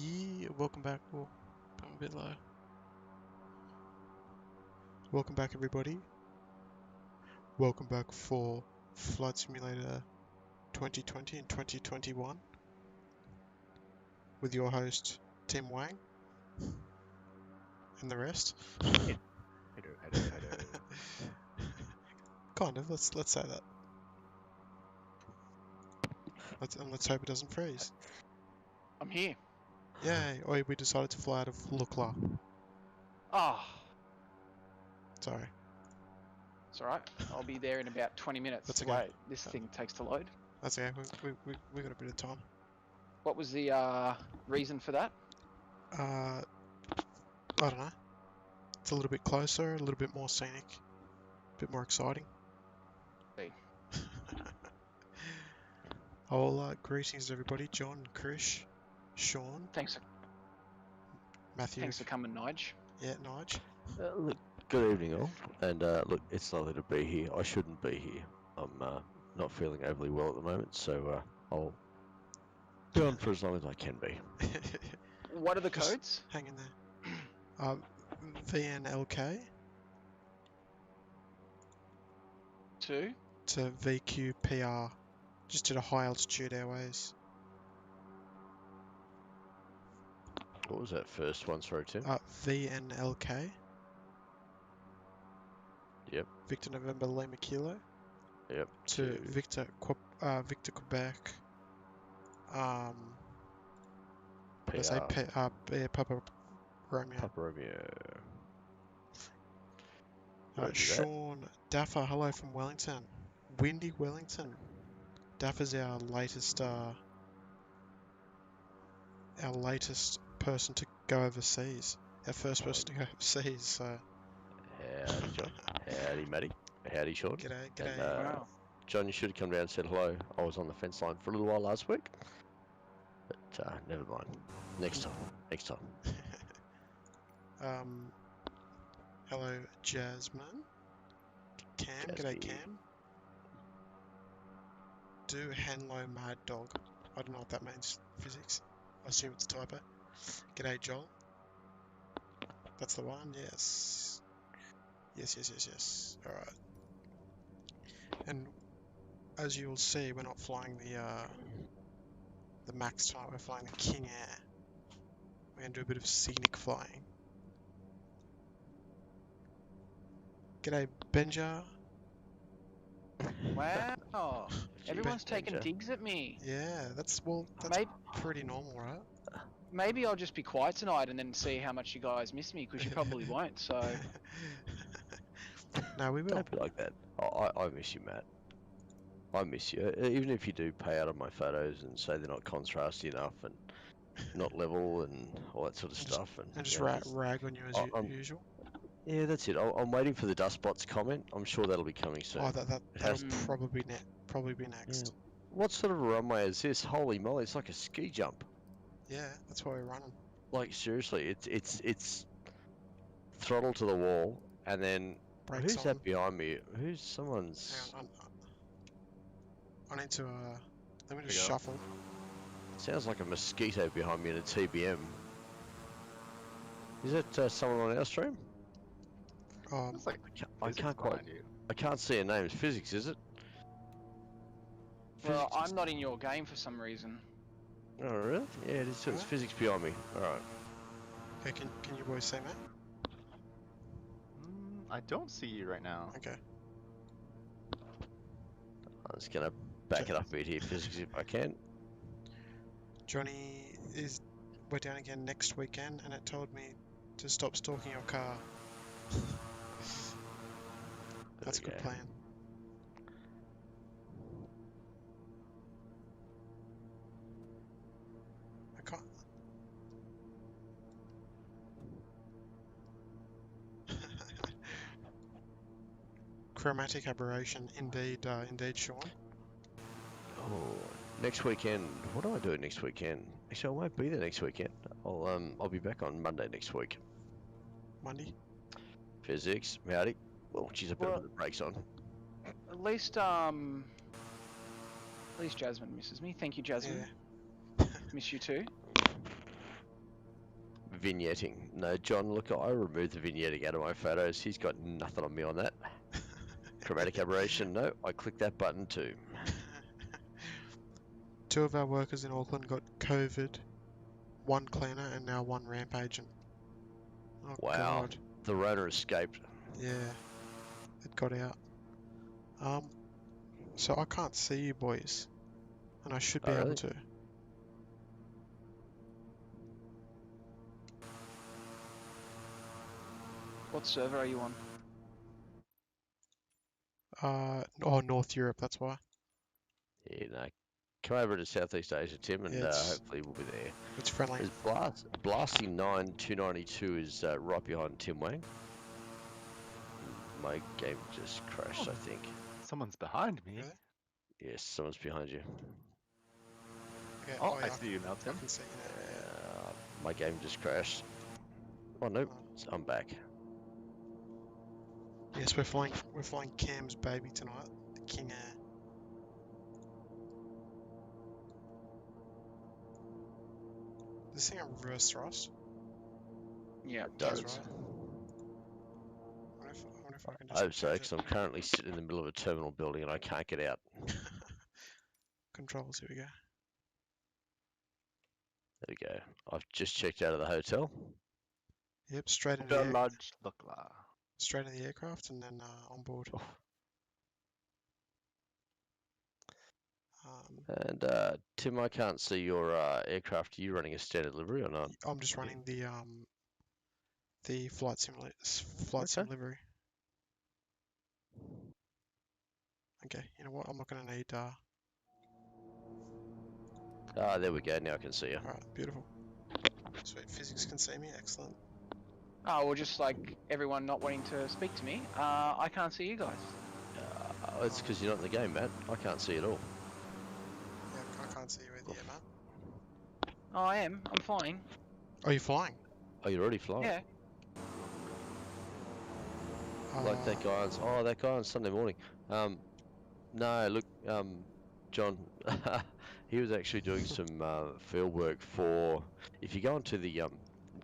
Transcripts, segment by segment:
Yeah, welcome back. Oh, I'm a bit low. Welcome back, everybody. Welcome back for Flight Simulator 2020 and 2021 with your host Tim Wang and the rest. Hello. Kind of. Let's say that. Let's hope it doesn't freeze. I'm here. Yay! Oh, we decided to fly out of Lukla. Oh, Sorry. it's alright. I'll be there in about 20 minutes. That's okay. Wait, this thing takes to load. That's okay. We got a bit of time. What was the reason for that? I don't know. It's a little bit closer, a little bit more scenic, a bit more exciting. See. Oh, greetings everybody. John, Krish, Sean, Thanks Matthew. for coming, Nige. Yeah, Nige. Look, good evening all, and look, it's lovely to be here. I shouldn't be here. I'm not feeling overly well at the moment, so I'll be on for as long as I can be. What are the Just codes? hang in there. VNLK Two. to VQPR, just to the High Altitude Airways. What was that first one, sorry, Tim? VNLK. Yep. Victor November Lima Kilo. Yep. To Victor Quebec. PR. I say Papa Romeo. Papa Romeo. Sean Daffer, hello from Wellington. Windy Wellington. Daffer's our latest person to go overseas. Our first person to go overseas, so... Howdy, John. Howdy, Matty. Howdy, Sean. G'day. And, Wow. John, you should have come down and said hello. I was on the fence line for a little while last week. But, never mind. Next time. Hello, Jasmine. Cam, g'day Cam. Do Henlo Mad Dog. I don't know what that means, physics. I assume it's a typo. G'day Joel. That's the one, yes. Yes. Alright. And as you'll see, we're not flying the max type, we're flying the King Air. We're going to do a bit of scenic flying. G'day Benja. Wow. Everyone's taking Benja. digs at me. Yeah, that's pretty normal, right? Maybe I'll just be quiet tonight and then see how much you guys miss me, because you probably won't, so... No, we will. Don't be like that. I miss you, Matt. I miss you. Even if you do pay out of my photos and say they're not contrasty enough and not level and all that sort of stuff. And just yeah, rag on you as usual. Yeah, that's it. I'm waiting for the Dustbots comment. I'm sure that'll be coming soon. Oh, that'll probably be next. Yeah. What sort of a runway is this? Holy moly, it's like a ski jump. Yeah, that's why we're running. Like seriously, it's throttle to the wall, and then Brakes who's on. that behind me? Who's Hang someone's? on, I need to, let me There just you go. shuffle. Sounds like a mosquito behind me in a TBM. Is that someone on our stream? It's like I physics can't quite. behind you. I can't see a name. It's physics, is it? Well, Physics is- I'm not in your game for some reason. Oh really? Yeah, it is. It's Alright. physics behind me. All right. Okay, can you boys see me? I don't see you right now. Okay. I'm just gonna back it up a bit here, physics, if I can. Johnny we're down again next weekend, and it told me to stop stalking your car. That's a we good go. plan. I can't. Chromatic aberration, indeed, Sean. Oh, next weekend. What do I do next weekend? Actually, I won't be there next weekend. I'll be back on Monday next week. Monday. Physics, howdy. Well, geez, I better Well- put the brakes on. At least Jasmine misses me. Thank you, Jasmine. Yeah. Miss you too. Vignetting. No, John, look, I removed the vignetting out of my photos. He's got nothing on me on that. Chromatic aberration. No, I clicked that button too. 2 of our workers in Auckland got COVID. 1 cleaner and now 1 ramp agent. Oh Wow. God. The Rona escaped. Yeah. It got out. So I can't see you boys. And I should be Oh, able really? to. What server are you on? North Europe, that's why. Yeah, no. Come over to Southeast Asia, Tim, and Yeah, it's- hopefully we'll be there. It's friendly. There's Blasting 9292 is right behind Tim Wang. My game just crashed, I think. Someone's behind me. Really? Yes, someone's behind you. Okay, Oh, I yeah, see you now, I Tim. can see you now, yeah. My game just crashed. Oh nope, I'm back. Yes, we're flying Cam's baby tonight, the King Air. This thing a reverse thrust? Yeah. It That's does. right. I wonder if I can I just hope so, change because I'm currently sitting in the middle of a terminal building and I can't get out. it. Controls, here we go. There we go. I've just checked out of the hotel. Yep, straight into The the large Lukla. straight into the aircraft and then on board. Oh. Um, And Tim, I can't see your aircraft. Are you running a standard livery or not? I'm just running the flight sim Okay. livery. Okay, you know what? I'm not gonna need. There we go. Now I can see you. All right, beautiful. Sweet, physics can see me. Excellent. Oh, well, just like everyone not wanting to speak to me, I can't see you guys. It's because you're not in the game, Matt. I can't see at all. Yeah, I can't see you either yet, man. Oh, I am. I'm flying. Are you flying? Oh, you're already flying. Yeah. Like that guy on. Oh, that guy on Sunday morning. No, look, John. He was actually doing some field work for. If you go onto the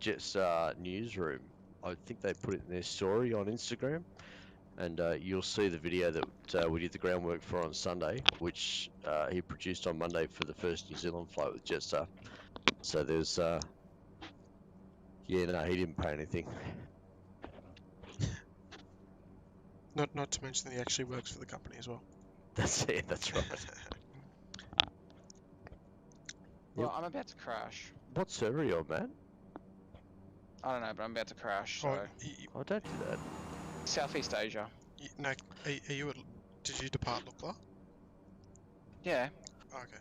Jets newsroom, I think they put it in their story on Instagram, and you'll see the video that we did the groundwork for on Sunday, which he produced on Monday for the first New Zealand flight with Jetstar. So there's, yeah, no, he didn't pay anything. Not to mention that he actually works for the company as well. That's it. That's right. Well, Yep. I'm about to crash. What server are you on, man? I don't know, but I'm about to crash. So Oh, Oh, don't do that. Southeast Asia. no, are you at, did you depart Lukla? Yeah. Oh, okay.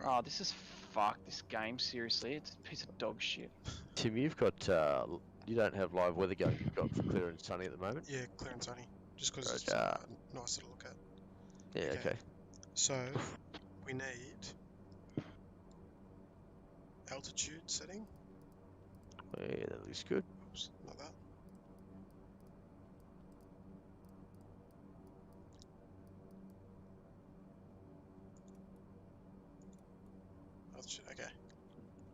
Alright. Oh, this is fuck. This game, seriously, it's a piece of dog shit. Tim, you've got, you don't have live weather going. You've got clear and sunny at the moment. Yeah, clear and sunny. Just because it's Roger. nicer to look at. Yeah, Okay. okay. So, we need altitude setting. Yeah, that looks good. Oops, not that. Altitude, okay.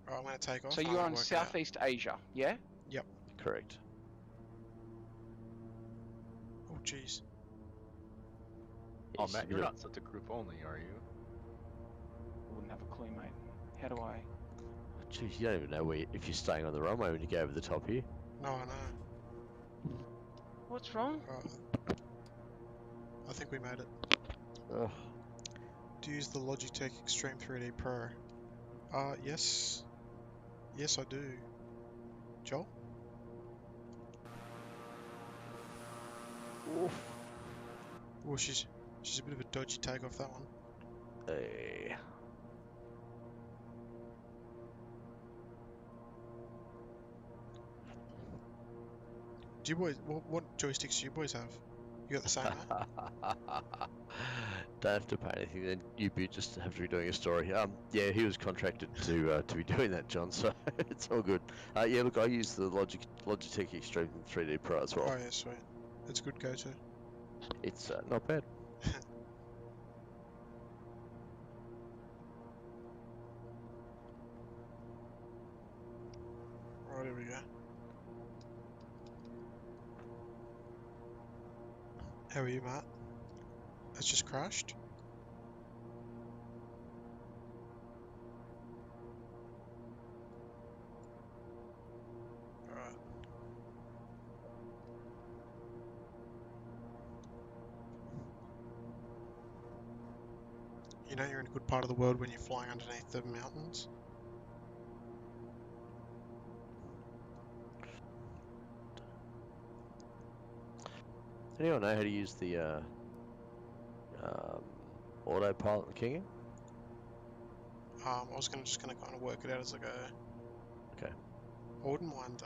Alright, I'm going to take off So and I'm you're going on to work it out. Southeast Asia, yeah? Correct. Oh, jeez. Oh, Yes, Matt, a you're bit of- not set to group only, are you? Wouldn't have a clue, mate. How do I? Jeez, you don't even know if you're staying on the runway when you go over the top here. No, I know. What's wrong? Alright, I think we made it. Oh, Do you use the Logitech Extreme 3D Pro? Yes. Yes, I do. Joel? oof. Oh, she's a bit of a dodgy takeoff, that one. Hey. Do you boys, what joysticks do you boys have? You got the same, eh? Don't have to pay anything. Then you just have to be doing a story. Yeah, he was contracted to be doing that, John. So it's all good. Yeah, look, I use the Logitech Extreme 3D Pro as well. Oh yeah, sweet. It's a good go-to. It's not bad. Right, here we go. How are you, Matt? It's just crashed. Alright. You know you're in a good part of the world when you're flying underneath the mountains. Anyone know how to use the um, autopilot in King? I was just gonna kind of work it out as I go. Okay. I wouldn't mind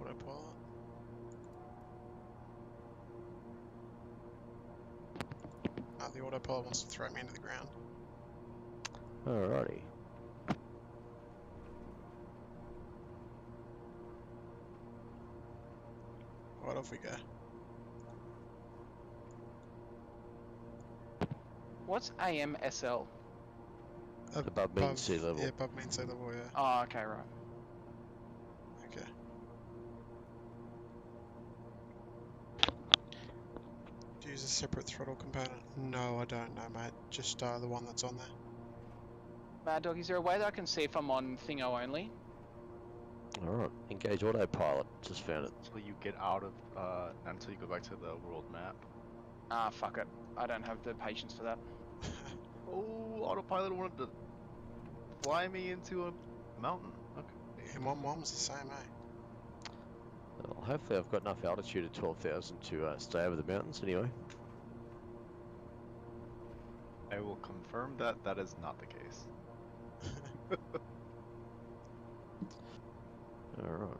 autopilot. No, the autopilot wants to throw me into the ground. Alrighty. Right, off we go. What's AMSL? Above mean sea level. Yeah, above mean sea level, yeah. Oh, okay, right. Okay. Do you use a separate throttle component? No, I don't know, mate. Just the one that's on there. Mad Dog, is there a way that I can see if I'm on Thingo only? Alright. Engage autopilot. Just found it. Until you get out of, not until you go back to the world map. Ah, fuck it. I don't have the patience for that. Oh, autopilot wanted to fly me into a mountain. Okay. Yeah, mine was the same, eh? Well, hopefully I've got enough altitude at 12,000 to stay over the mountains anyway. I will confirm that that is not the case. Alright.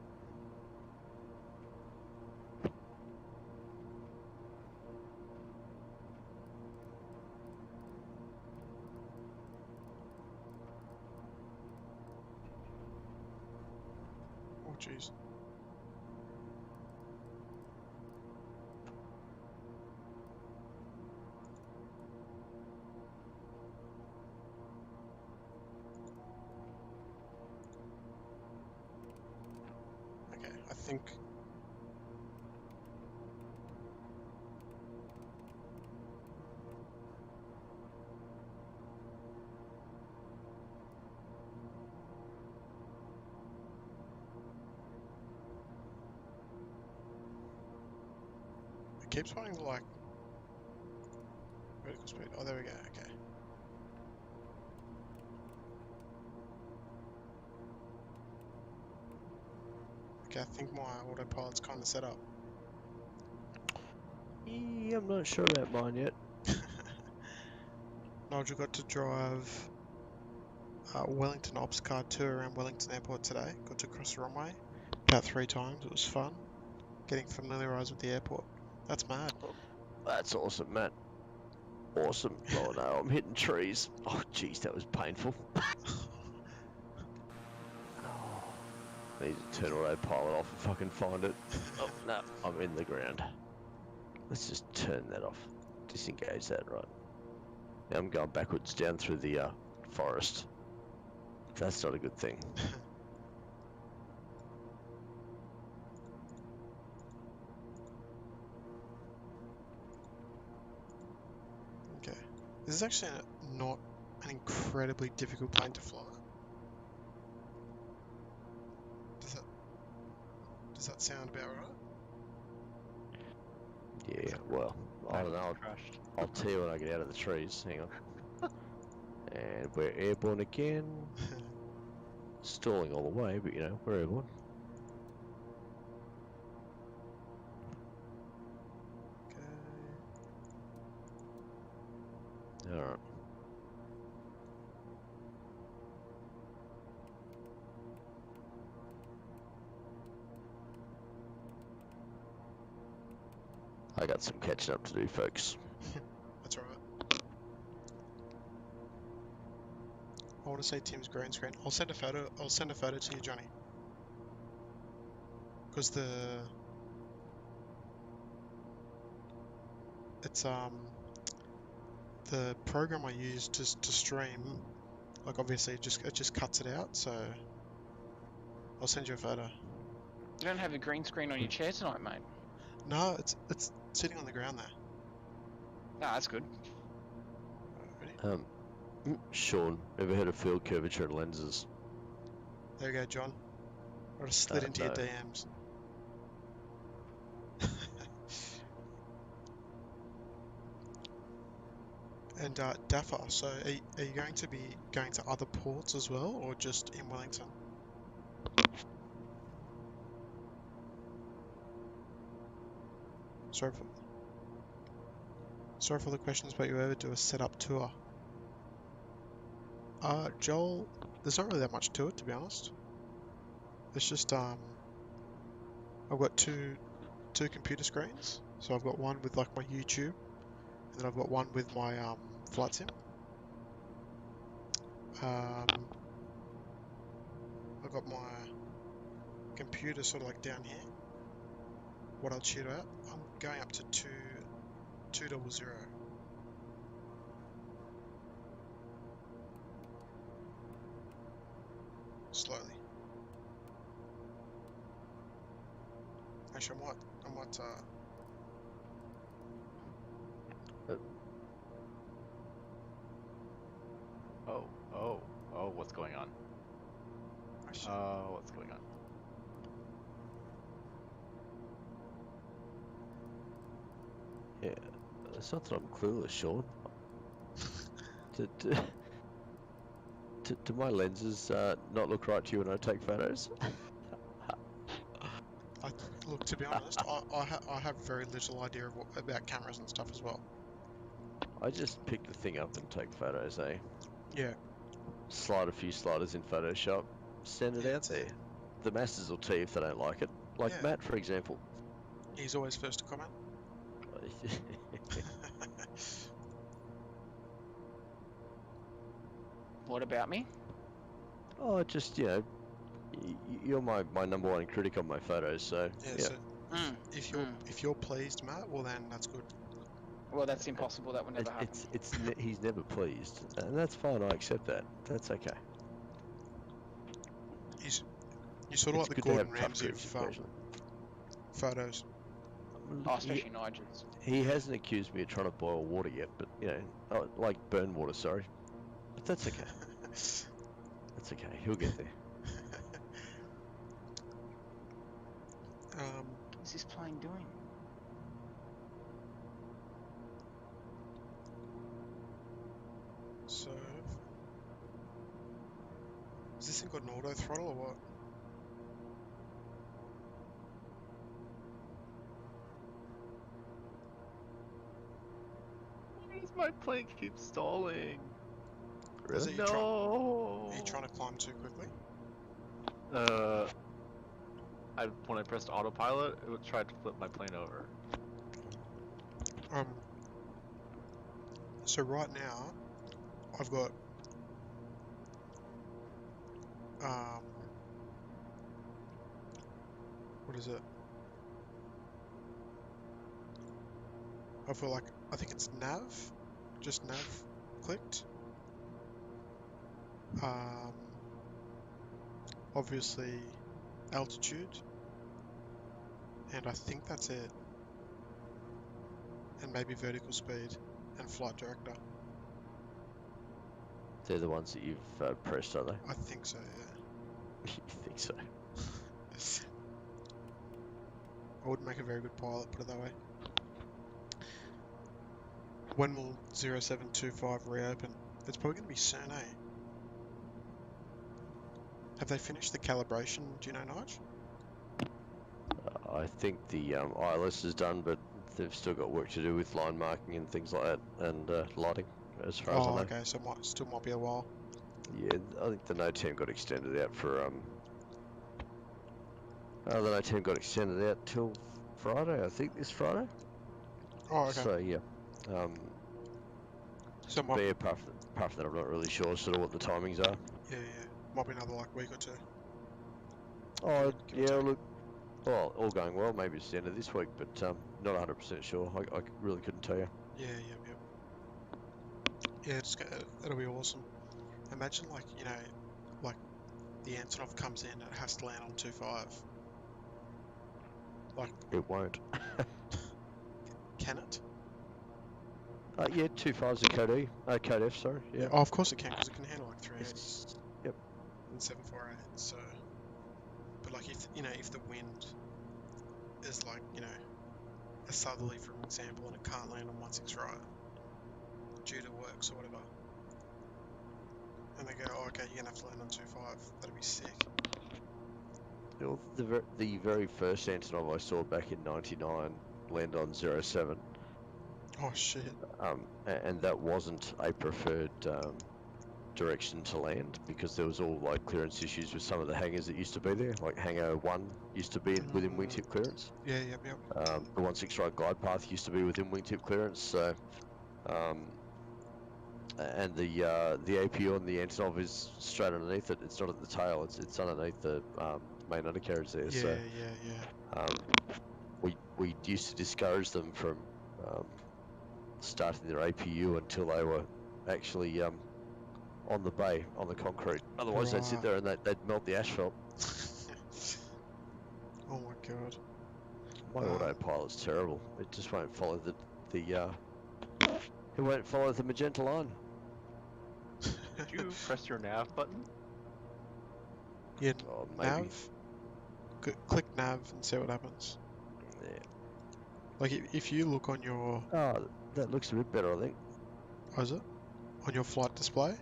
Oh, jeez. Okay, I think... It keeps wanting to, like... Vertical speed. Oh, there we go, okay. Okay, I think my autopilot's kind of set up. Yeah, I'm not sure about mine yet. Nigel got to drive Wellington Ops Car 2 around Wellington Airport today. Got to cross the runway about 3 times. It was fun. Getting familiarised with the airport. That's mad. That's awesome, Matt. Awesome. Oh no, I'm hitting trees. Oh jeez, that was painful. I need to turn autopilot off if I can find it. Oh no, I'm in the ground. Let's just turn that off. Disengage that, right. Now I'm going backwards down through the forest. That's not a good thing. Okay. This is actually not an incredibly difficult plane to fly. Does that sound about right? Yeah, well, I don't know. Crashed. I'll tell you when I get out of the trees. Hang on. And we're airborne again. Stalling all the way, but you know, we're airborne. Okay. Alright. I got some catching up to do, folks. That's alright. I want to say Tim's green screen. I'll send a photo. I'll send a photo to you, Johnny. Because it's the program I use to stream, like obviously it just cuts it out. So I'll send you a photo. You don't have a green screen on your chair tonight, mate. No, it's sitting on the ground there. Ah, that's good. Ready? Sean, ever heard of field curvature and lenses? There you go, John. I just slid into your No. DMs. And Daffa, so are you going to be going to other ports as well, or just in Wellington? Sorry for the questions, but you ever do a setup tour? Joel, there's not really that much to it, to be honest. It's just I've got two computer screens. So I've got one with like my YouTube, and then I've got one with my flight sim. I've got my computer sort of like down here. What I'll shoot at, I'm going up to 200. Slowly. Actually, I might Oh, what's going on? actually, What's going on? Yeah, it's not that I'm clueless, Sean. Do my lenses not look right to you when I take photos? look, to be honest, I have very little idea of about cameras and stuff as well. I just pick the thing up and take photos, eh? Yeah. Slide a few sliders in Photoshop, send it Yeah, out that's there. it. The masses will tell you if they don't like it. Like Yeah. Matt, for example. He's always first to comment. What about me? Oh, just, you know, you're my number one critic on my photos, so Yeah, yeah. so if you're pleased, Matt, well then that's good. Well, that's impossible. That would never happen. He's never pleased, and that's fine. I accept that. That's okay. You sort of It's like the good to Gordon have tough Ramsay critics of occasionally. photos. Oh, especially Nigel's. He hasn't accused me of trying to boil water yet, but you know, like burn water. Sorry, but that's okay. That's okay. He'll get there. What's this plane doing? So, has this thing got an auto throttle or what? Why does my plane keep stalling? Is Really? it No. Are you trying to climb too quickly? When I pressed autopilot, it tried to flip my plane over. Um, So right now, I've got what is it? I feel like I think it's nav, just nav clicked. Obviously altitude, and I think that's it. And maybe vertical speed and flight director. They're the ones that you've pressed, are they? I think so, yeah. You think so? I would make a very good pilot, put it that way. When will 0725 reopen? It's probably going to be soon, eh? Have they finished the calibration, do you know, Nige? I think the ILS is done, but they've still got work to do with line marking and things like that, and lighting, as far as I Oh, know. okay, so still might be a while. Yeah, I think the no team got extended out for the no team got extended out till Friday, I think, this Friday. Oh, okay. So yeah, So but yeah, apart from that, I'm not really sure sort of what the timings are. yeah, might be another like week or two. Oh Give or yeah, take. look, well, all going well. Maybe it's the end of this week, but not 100% sure. I really couldn't tell you. Yeah. Yeah, it'll be awesome. Imagine like, like the Antonov comes in and it has to land on 2.5. Like, It won't. can it? Yeah, 2.5's a code E. Code F, sorry. Yeah. Oh, of course it can, because it can handle like 380s Yep. and 748. So, but like if the wind is like, a southerly, for example, and it can't land on 1.6 right due to works or whatever, and they go, oh, okay, you're gonna have to land on 2.5. That'd be sick. Well, the very first Antonov I saw back in '99 land on 07, Oh shit. and that wasn't a preferred direction to land because there was all like clearance issues with some of the hangars that used to be there. Like hangar 1 used to be within wingtip clearance. Yeah, yep. The 1.6 right glide path used to be within wingtip clearance. So, and the APU on the Antonov is straight underneath it. It's not at the tail. It's underneath the main undercarriage there. Yeah, So. yeah. We used to discourage them from starting their APU until they were actually on the bay, on the concrete. Otherwise, they'd sit Right. there and they'd melt the asphalt. Oh my god. My autopilot's terrible. It just won't follow it won't follow the magenta line. Did you press your nav button? Yeah, Oh, maybe. nav. Click nav and see what happens. Yeah. Like if you look on your, Oh, that looks a bit better, I think. oh, is it? On your flight display?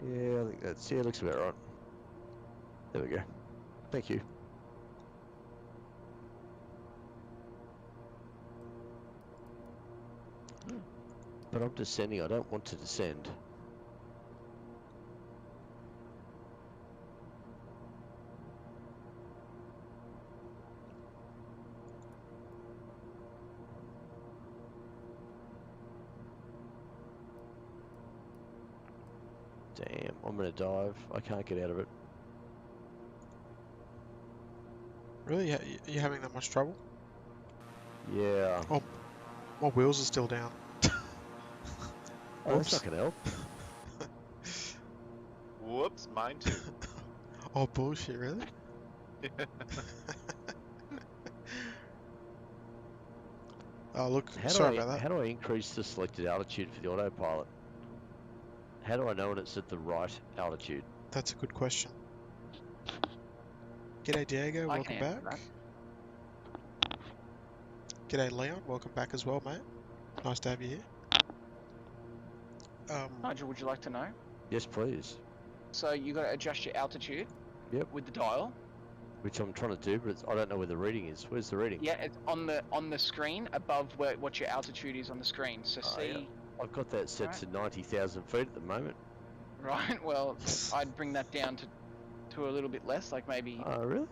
Yeah, I think it looks about right. There we go. Thank you. But I'm descending. I don't want to descend. Damn, I'm gonna dive. I can't get out of it. Really? You having that much trouble? Yeah. Oh, my wheels are still down. Oh, that's Whoops. not gonna help. Whoops, mine too. Oh, bullshit, really? Oh, look, sorry about that. How do I increase the selected altitude for the autopilot? How do I know when it's at the right altitude? That's a good question. G'day, Diego. I Welcome can answer back. that. G'day, Leon. Welcome back as well, mate. Nice to have you here. Nigel, would you like to know? Yes, please. So you got to adjust your altitude. Yep. With the dial. Which I'm trying to do, but I don't know where the reading is. Where's the reading? Yeah, it's on the screen above what your altitude is on the screen. So see. Yeah. I've got that set to 90,000 feet at the moment. Right. Well, I'd bring that down to a little bit less, like maybe. Oh, really?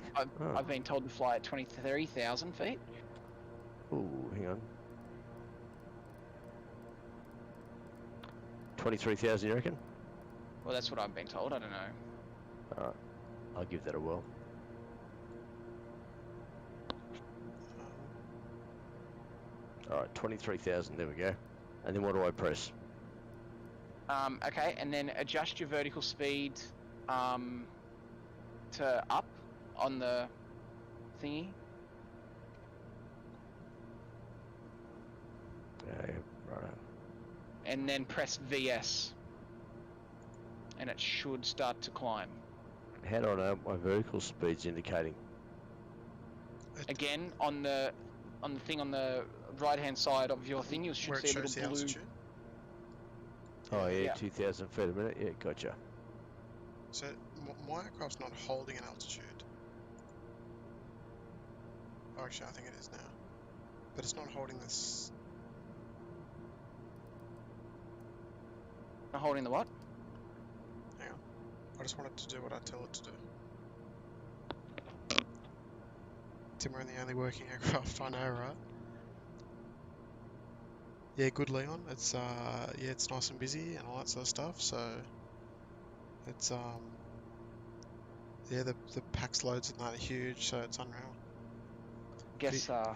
I've been told to fly at 23,000 feet. Ooh, hang on. 23,000, you reckon? Well, that's what I've been told. I don't know. Alright, I'll give that a whirl. Alright, 23,000, there we go. And then what do I press? Okay, and then adjust your vertical speed to up on the thingy. Yeah, right. And then press VS. And it should start to climb. How do I know my vertical speed's indicating? Again, on the thing on the right-hand side of your thing, you should Where it see a shows the little blue. altitude. Oh yeah, Yeah. 2,000 feet a minute. Yeah, gotcha. So my aircraft's not holding an altitude. Oh, actually, I think it is now. But it's not holding this. Not holding the what? Hang on. I just want it to do what I tell it to do. Timber the only working aircraft I know, right? Yeah, good Leon. It's yeah, it's nice and busy and all that sort of stuff. So it's yeah, the PAX loads and that are huge, so it's unreal. Guess I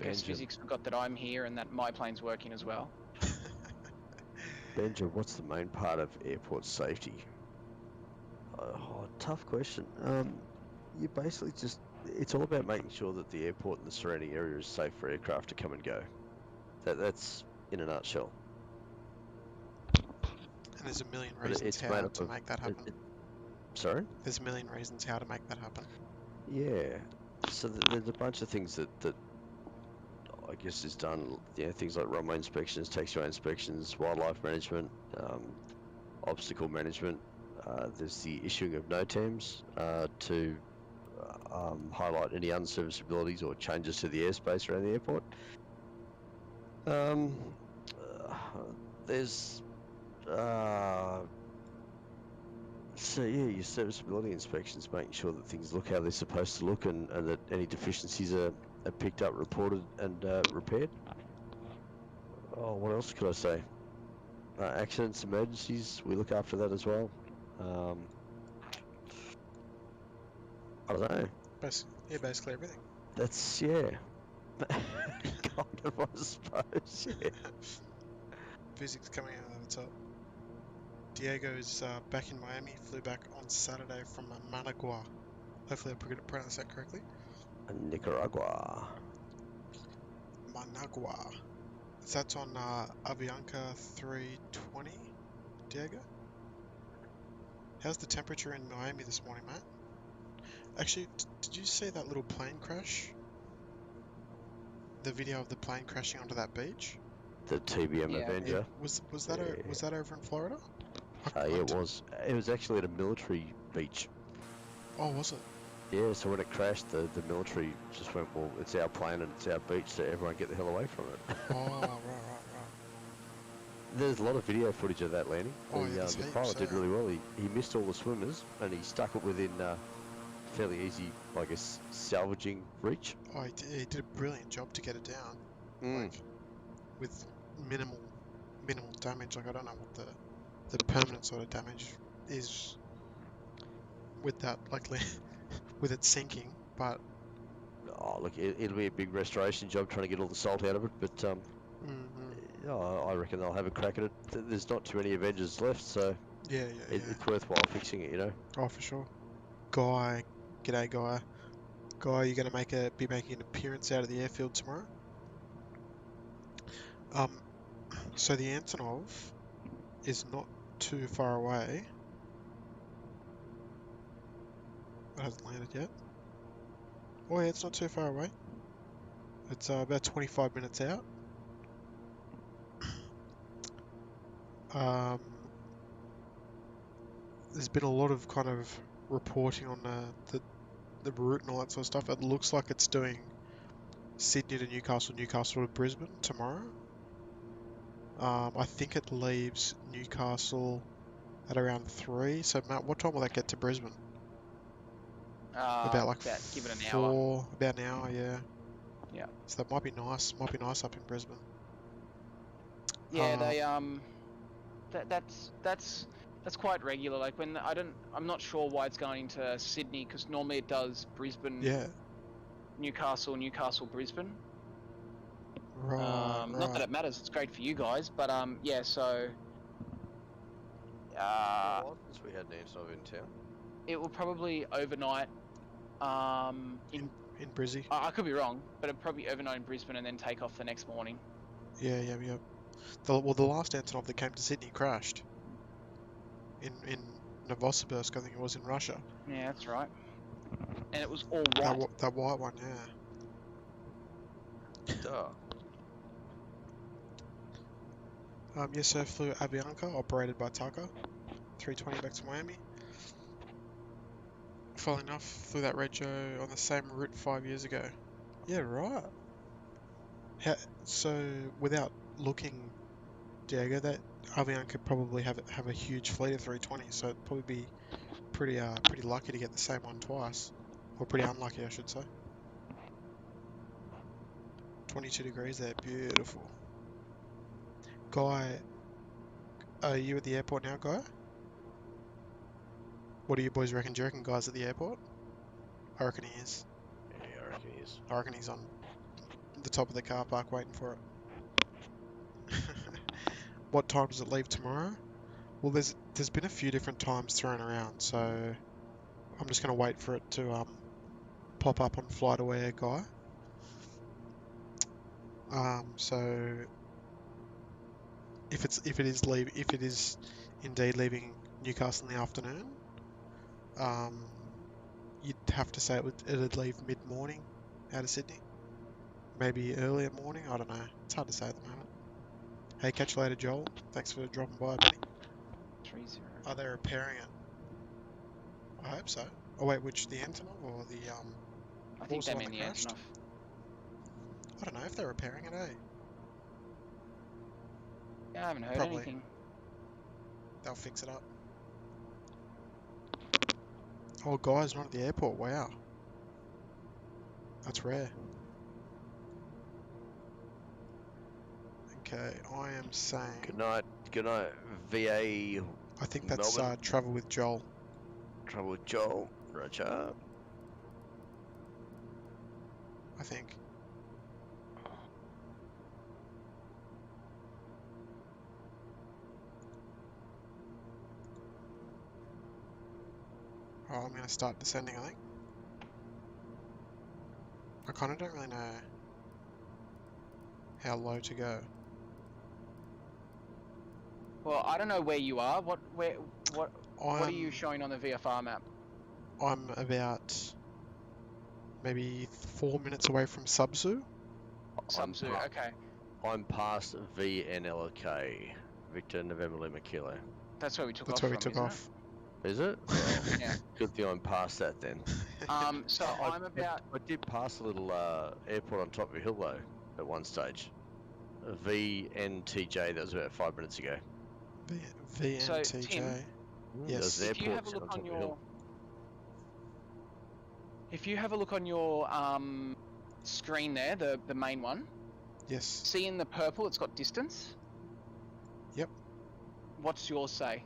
guess Benja, physics forgot that I'm here and that my plane's working as well. Benja, what's the main part of airport safety? Oh, tough question. You basically just, it's all about making sure that the airport and the surrounding area is safe for aircraft to come and go. That's in a nutshell. And there's a million But reasons it's how made up to of. make that happen. Sorry? There's a million reasons how to make that happen. Yeah. So there's a bunch of things that I guess is done. Yeah, things like runway inspections, taxiway inspections, wildlife management, obstacle management. There's the issuing of NOTAMs to highlight any unserviceabilities or changes to the airspace around the airport. There's so yeah, your serviceability inspections, making sure that things look how they're supposed to look, and that any deficiencies are picked up, reported, and repaired. Oh, what else could I say? Accidents, emergencies, we look after that as well. I don't know. Basically everything. That's, yeah. Kind of, I suppose, yeah. Physics coming out of the top. Diego's back in Miami, flew back on Saturday from Managua. Hopefully I pronounced that correctly. Nicaragua. Managua. So that's on Avianca 320, Diego? How's the temperature in Miami this morning, mate? Actually, did you see that little plane crash? The video of the plane crashing onto that beach? The TBM Yeah. Avenger. Was that was that over in Florida? Yeah, it was. It was actually at a military beach. Oh, was it? Yeah, so when it crashed, the military just went, well, it's our plane and it's our beach, so everyone get the hell away from it. Oh, right. There's a lot of video footage of that landing. Oh, yeah, there's The heaps, pilot did yeah. really well. He missed all the swimmers and he stuck it within fairly easy, I guess, salvaging reach. Oh, he did a brilliant job to get it down. Like, with minimal damage. Like, I don't know what the permanent sort of damage is with that, like, with it sinking, but... Oh, look, it'll be a big restoration job trying to get all the salt out of it, but I reckon they'll have a crack at it. There's not too many Avengers left, so Yeah. it's worthwhile fixing it, you know? Oh, for sure. Guy, g'day, Guy. Guy, you're going to be making an appearance out of the airfield tomorrow? So the Antonov is not too far away. It hasn't landed yet. Oh yeah, it's not too far away. It's about 25 minutes out. There's been a lot of kind of reporting on the route and all that sort of stuff. It looks like it's doing Sydney to Newcastle, Newcastle to Brisbane tomorrow. I think it leaves Newcastle at around 3. So Matt, what time will that get to Brisbane? About give it an hour. 4, about an hour, yeah. Yeah. So that might be nice. Might be nice up in Brisbane. Yeah, they that's quite regular. Like when I'm not sure why it's going into Sydney because normally it does Brisbane, Yeah. Newcastle, Brisbane. Right. Not that Right. it matters. It's great for you guys, but yeah. So Been a while since we had Antonov in town. it will probably overnight. In In Brizzy. I could be wrong, but it'll probably overnight in Brisbane and then take off the next morning. Yeah. Yeah. Yeah. The last Antonov that came to Sydney crashed. In Novosibirsk, I think it was in Russia. Yeah, that's right. And it was all white. That white one, yeah. Duh. Yes, sir. Flew Avianca, operated by Tucker. 320 back to Miami. Funnily enough, flew that Rego on the same route 5 years ago. Yeah, right. So, without looking, Diego, that Avianca could probably have a huge fleet of 320, so it'd probably be pretty lucky to get the same one twice, or pretty unlucky, I should say. 22 degrees there, beautiful. Guy, are you at the airport now, Guy? What do you boys reckon? Do you reckon Guy's at the airport? I reckon he is. Yeah, I reckon he is. I reckon he's on the top of the car park waiting for it. What time does it leave tomorrow? Well, there's been a few different times thrown around, so I'm just gonna wait for it to pop up on FlightAware, Guy. So if it is indeed leaving Newcastle in the afternoon, you'd have to say it'd leave mid-morning out of Sydney, maybe earlier morning. I don't know. It's hard to say at the moment. Hey, catch you later, Joel. Thanks for dropping by, buddy. 3-0. Are they repairing it? I hope so. Oh wait, which, the Antonov or the I think was the they one mean that the crashed? Antonov. I don't know if they're repairing it, eh? Yeah, I haven't heard Probably. anything. They'll fix it up. Oh, Guy's not at the airport. Wow. That's rare. Okay, I am saying... Good night, VA. I think that's Melbourne. travel with Joel. Trouble with Joel. Roger. I think. Oh, I'm going to start descending, I think. I kind of don't really know how low to go. Well, I don't know where you are. What are you I'm- showing on the VFR map? I'm about maybe 4 minutes away from Subzoo. Subzoo. Okay, I'm past VNLK. Victor November Lima Kilo. that's where we took That's off where we from, took isn't off. Is it? Well, Yeah. good thing I'm past that then. it? So I'm about. I did pass a little airport on top of a hill though at one stage. A VNTJ, that was about 5 minutes ago. VNTJ. Tim, Yes. There's an if you have a airport look on top on of a hill. screen there, the main one, Yes. see in the purple, it's got distance. Yep. What's yours say?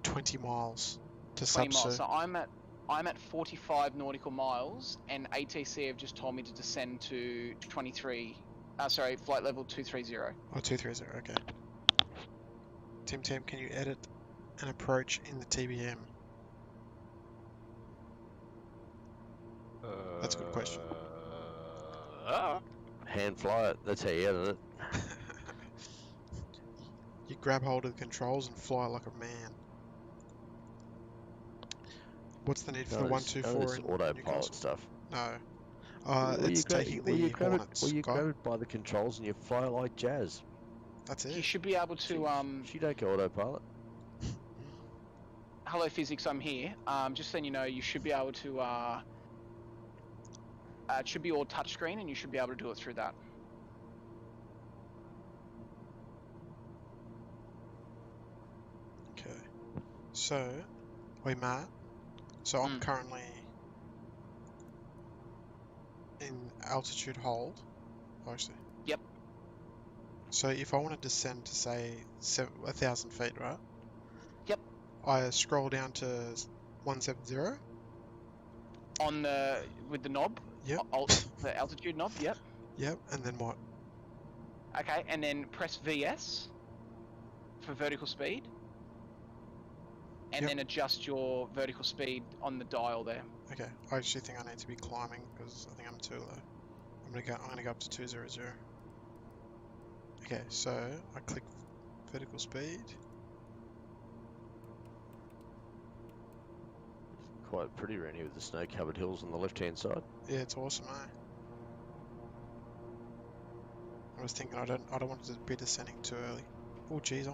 20 miles to 20 miles. Subzoo. So I'm at 45 nautical miles, and ATC have just told me to descend to 23. Flight level 230. Oh, 230, okay. Tim, can you edit an approach in the TBM? That's a good question. Hand fly it. That's how you edit it. You grab hold of the controls and fly like a man. What's the need for the 124 in autopilot Newcastle? stuff. No. Well, It's taking the Hornets. Well, you Guy. grab it by the controls and you fly like jazz. That's You it. should be able to. She don't go autopilot. Hello, physics. I'm here. Just so you know, you should be able to. It should be all touchscreen, and you should be able to do it through that. Okay. So, wait, Matt. So I'm currently in altitude hold. Oh, actually. Yep. So if I want to descend to say 1,000 feet, right? Yep. I scroll down to 170. On the with the knob. Yep. The altitude knob. Yep. Yep. And then what? Okay, and then press VS for vertical speed, and Yep. then adjust your vertical speed on the dial there. Okay. I actually think I need to be climbing because I think I'm too low. I'm gonna go up to 200. Okay. So I click vertical speed. Quite pretty around here with the snow-covered hills on the left-hand side. Yeah, it's awesome, eh? I was thinking I don't want to be descending too early. Oh geez, I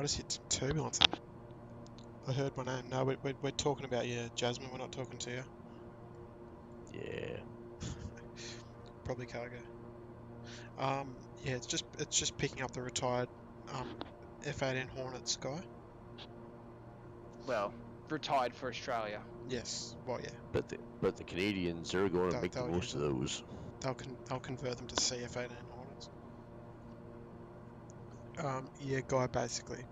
just hit some turbulence. I heard my name. No, we're talking about you, Jasmine. We're not talking to you. Yeah. Probably cargo. Yeah, it's just picking up the retired F-18 Hornets guy. Well, retired for Australia. Yes. Well, yeah. But the Canadians are going to make the they'll most of use those. They'll convert them to CF-18 Hornets. Yeah, guy. Basically.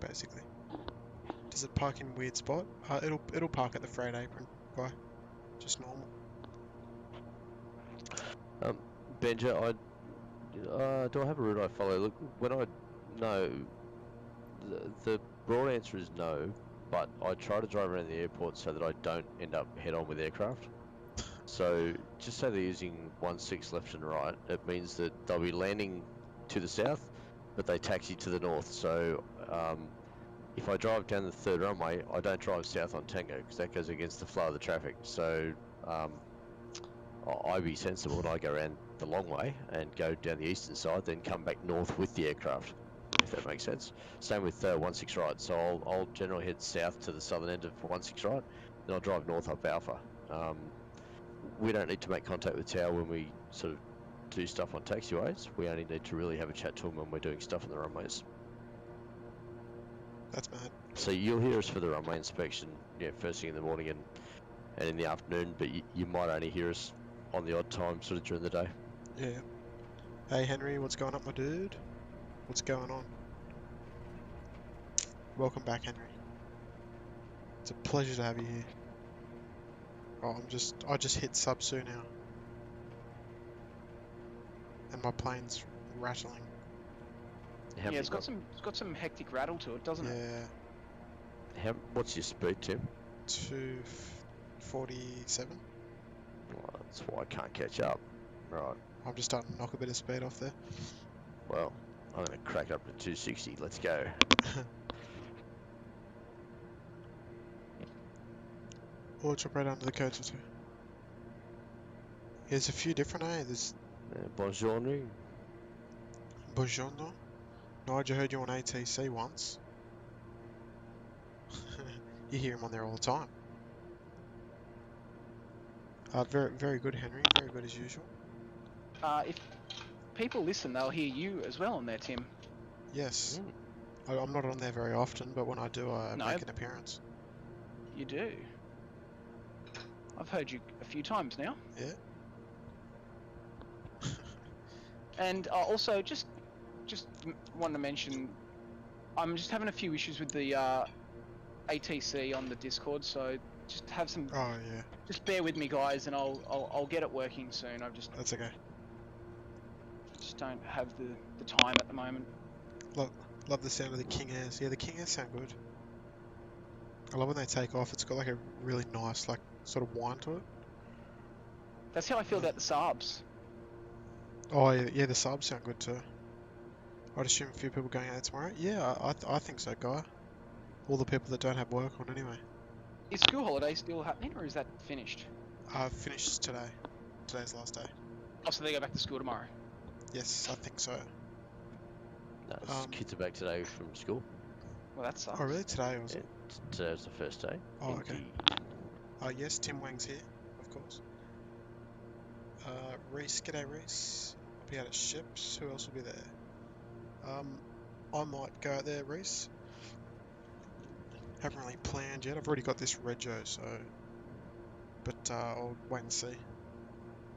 Does it park in a weird spot? It'll park at the freight apron, guy. Just normal. Benja, do I have a route I follow? Look, when I no, the broad answer is no, but I try to drive around the airport so that I don't end up head-on with aircraft. So just say they're using 1/6 left and right, it means that they'll be landing to the south, but they taxi to the north. So if I drive down the third runway, I don't drive south on Tango because that goes against the flow of the traffic. So I be sensible and I go around the long way and go down the eastern side, then come back north with the aircraft, if that makes sense. Same with 1/6 right. So I'll generally head south to the southern end of 1/6 right, then I'll drive north up Alpha. We don't need to make contact with Tower when we sort of do stuff on taxiways. We only need to really have a chat to them when we're doing stuff on the runways. That's mad. So you'll hear us for the runway inspection, first thing in the morning and in the afternoon, but you might only hear us on the odd time sort of during the day. Yeah. Hey Henry, what's going on, my dude? What's going on? Welcome back, Henry. It's a pleasure to have you here. Oh, I just hit sub-2 now. And my plane's rattling. How Yeah, many it's got some hectic rattle to it, doesn't it? Yeah, what's your speed, Tim? 247. Well, that's why I can't catch up. Right. I'm just starting to knock a bit of speed off there. Well, I'm going to crack up to 260. Let's go. Or drop right under the coach or two. There's a few different, There's Buongiorno. Buongiorno. Nigel, heard you on ATC once. You hear him on there all the time. Very good, Henry. Very good as usual. If people listen, they'll hear you as well on there, Tim. Yes. I'm not on there very often, but when I do, I No. make an appearance. You do. I've heard you a few times now. Yeah. And also, just wanted to mention, I'm just having a few issues with the ATC on the Discord, so just have some. Oh yeah. Just bear with me, guys, and I'll get it working soon. That's okay. Just don't have the time at the moment. Love the sound of the King Airs. Yeah, the King Airs sound good. I love when they take off. It's got like a really nice, like, sort of whine to it. That's how I feel about the Saabs. Oh yeah, the subs sound good too. I'd assume a few people going out there tomorrow. Yeah, I think so, Guy. All the people that don't have work on anyway. Is school holiday still happening, or is that finished? Finished today. Today's last day. Oh, so they go back to school tomorrow. Yes, I think so. No, kids are back today from school. Well, that sucks. Oh really? Today was it? Today was the first day. Oh, okay. Yes, Tim Wang's here, of course. Reese, g'day Reese. I'll be out at Ships. Who else will be there? I might go out there, Reese. Haven't really planned yet. I've already got this rego, so... But I'll wait and see.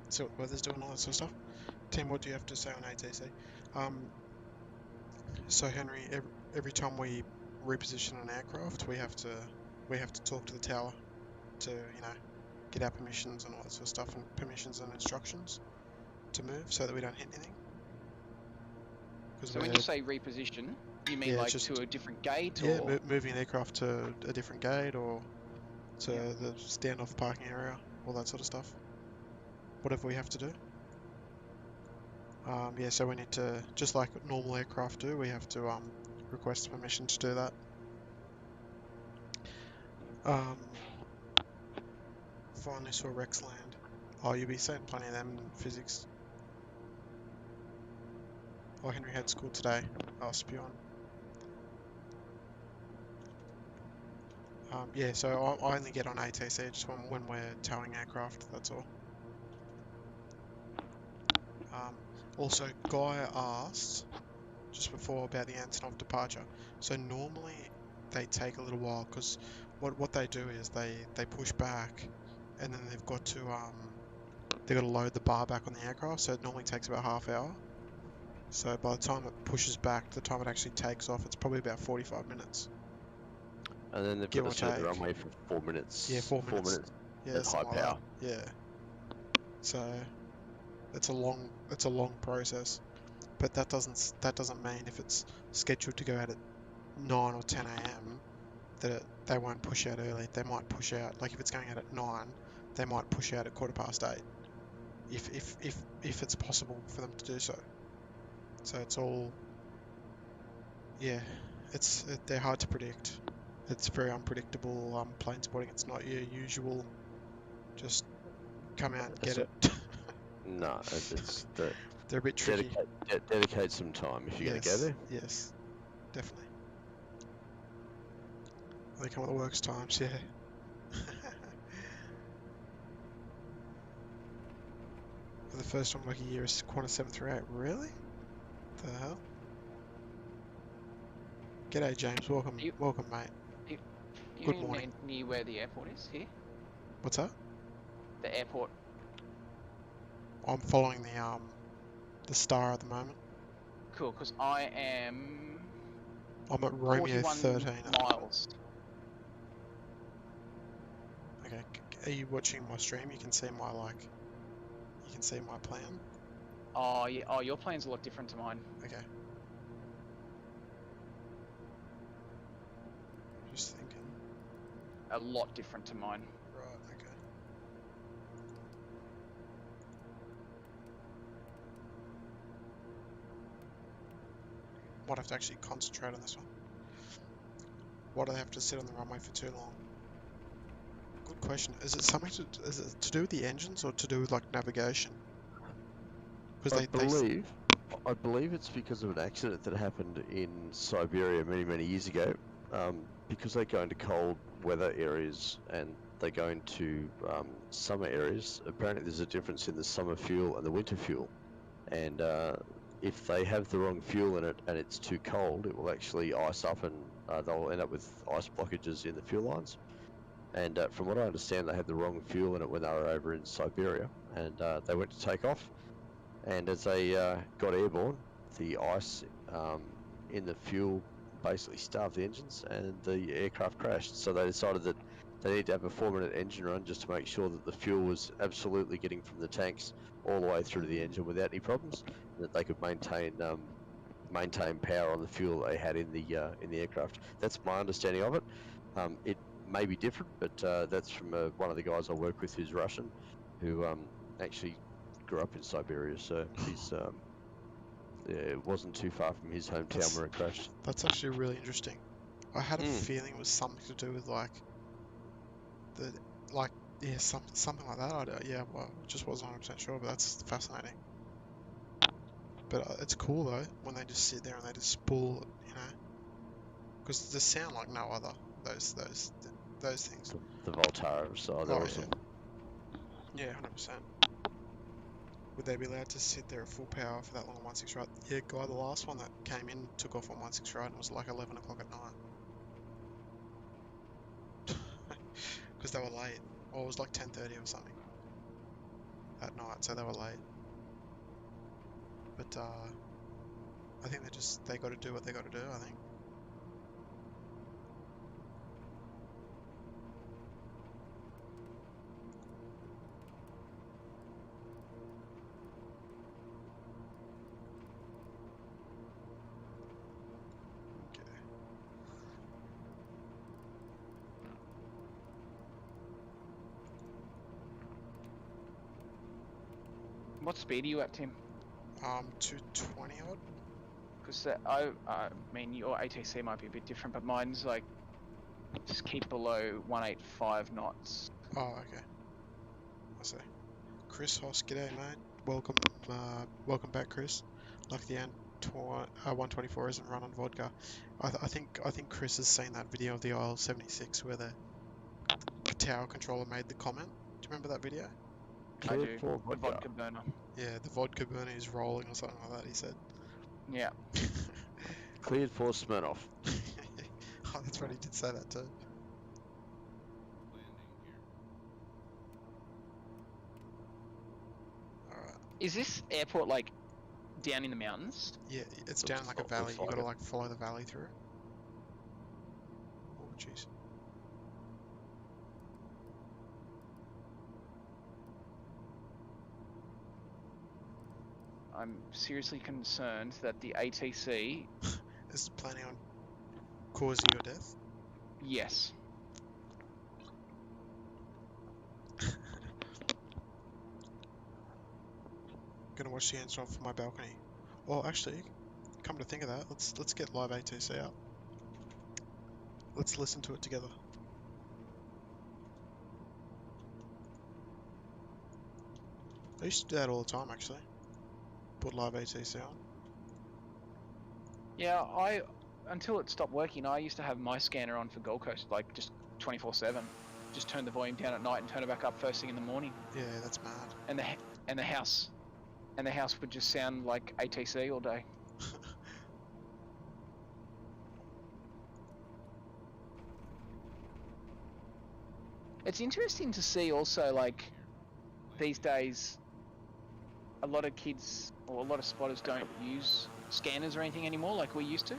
See what the weather's doing, all that sort of stuff. Tim, what do you have to say on ATC? So Henry, every time we reposition an aircraft, we have to talk to the tower to get our permissions and all that sort of stuff, and permissions and instructions to move so that we don't hit anything. So when you say reposition, you mean Yeah, like just to a different gate, yeah, or moving an aircraft to a different gate or to Yeah. the standoff parking area, all that sort of stuff. Whatever we have to do. Yeah, so we need to, just like normal aircraft do, we have to request permission to do that. Finally saw Rex land. Oh, you'll be seeing plenty of them in physics. Oh, Henry had school today. Oh, Spion. Yeah, so I only get on ATC just when we're towing aircraft, that's all. Also, Guy asked just before about the Antonov departure. So normally they take a little while because what they do is they push back and then they've got to load the bar back on the aircraft, so it normally takes about half hour. So by the time it pushes back to the time it actually takes off, it's probably about 45 minutes. And then they've Give got or to sit at the take. runway for 4 minutes. Yeah, 4 minutes. Yeah, at high something like power. that. Yeah. So it's a long process. But that doesn't mean if it's scheduled to go out at 9 or 10 a.m. that they won't push out early. They might push out, like if it's going out at 9, they might push out at 8:15 if it's possible for them to do so. So it's all, yeah, they're hard to predict. It's very unpredictable plane spotting. It's not your usual just come out and get So- it. No, it's the They're a bit tricky. dedicate some time if you're going to go there. Yes, definitely. They come at the works times, yeah. For the first time in like a year, is Qantas 738. Really? The hell? G'day, James. Welcome, You- welcome, mate. you Good morning. near where the airport is here? What's that? The airport. I'm following the star at the moment. Cool, because I am I'm at Romeo 41 13 at the moment. miles. Okay. Are you watching my stream? You can see you can see my plan. Oh yeah. Oh, your plane's a lot different to mine. Okay. Just thinking. A lot different to mine. Right. Okay. Might have to actually concentrate on this one. Why do they have to sit on the runway for too long? Good question. Is it to do with the engines or to do with like navigation? Because I believe it's because of an accident that happened in Siberia many years ago. Because they go into cold weather areas and they go into summer areas. Apparently, there's a difference in the summer fuel and the winter fuel, and if they have the wrong fuel in it and it's too cold, it will actually ice up and they'll end up with ice blockages in the fuel lines. And from what I understand, they had the wrong fuel in it when they were over in Siberia, and they went to take off. And as they got airborne, the ice in the fuel basically starved the engines, and the aircraft crashed. So they decided that they need to have a 4-minute engine run just to make sure that the fuel was absolutely getting from the tanks all the way through to the engine without any problems, and that they could maintain power on the fuel they had in the aircraft. That's my understanding of it. It may be different, but that's from one of the guys I work with who's Russian, who actually grew up in Siberia, so he's yeah, it wasn't too far from his hometown where it crashed. That's actually really interesting. I had a feeling it was something to do with something like that. Well, just wasn't 100% sure, but that's fascinating. But it's cool though when they just sit there and they just spool it, because they sound like no other. Those things. The Voltara, so they're awesome. Yeah, 100%. Would they be allowed to sit there at full power for that long on 16 right? Yeah, Guy, the last one that came in took off on 16 right and it was like 11 o'clock at night. Because they were late. Or it was like 10:30 or something at night, so they were late. but I think they got to do what they got to do. I think. Okay. What speed are you at, Tim? 220 odd. Because I mean, your ATC might be a bit different, but mine's like just keep below 185 knots. Oh, okay. I see. Chris Hoss, g'day mate. Welcome, welcome back, Chris. Like the 124 isn't run on vodka. I think Chris has seen that video of the IL-76 where the tower controller made the comment. Do you remember that video? I Cleared do. for The vodka. vodka burner. Yeah, the vodka burner is rolling or something like that. He said. Yeah. Cleared for Smirnoff. Oh, that's right. He did say that too. All right. Is this airport like down in the mountains? Yeah, it's Looks down like a looks valley. You like gotta it. like follow the valley through it. Oh, jeez. I'm seriously concerned that the ATC. Is planning on causing your death? Yes. Gonna watch the answer from my balcony. Well, actually, come to think of that, let's get live ATC up. Let's listen to it together. I used to do that all the time, actually. Put live ATC on. Yeah, until it stopped working, I used to have my scanner on for Gold Coast, like just 24/7. Just turn the volume down at night and turn it back up first thing in the morning. Yeah, that's mad. And the house would just sound like ATC all day. It's interesting to see also, like, these days, a lot of kids or a lot of spotters don't use scanners or anything anymore like we used to.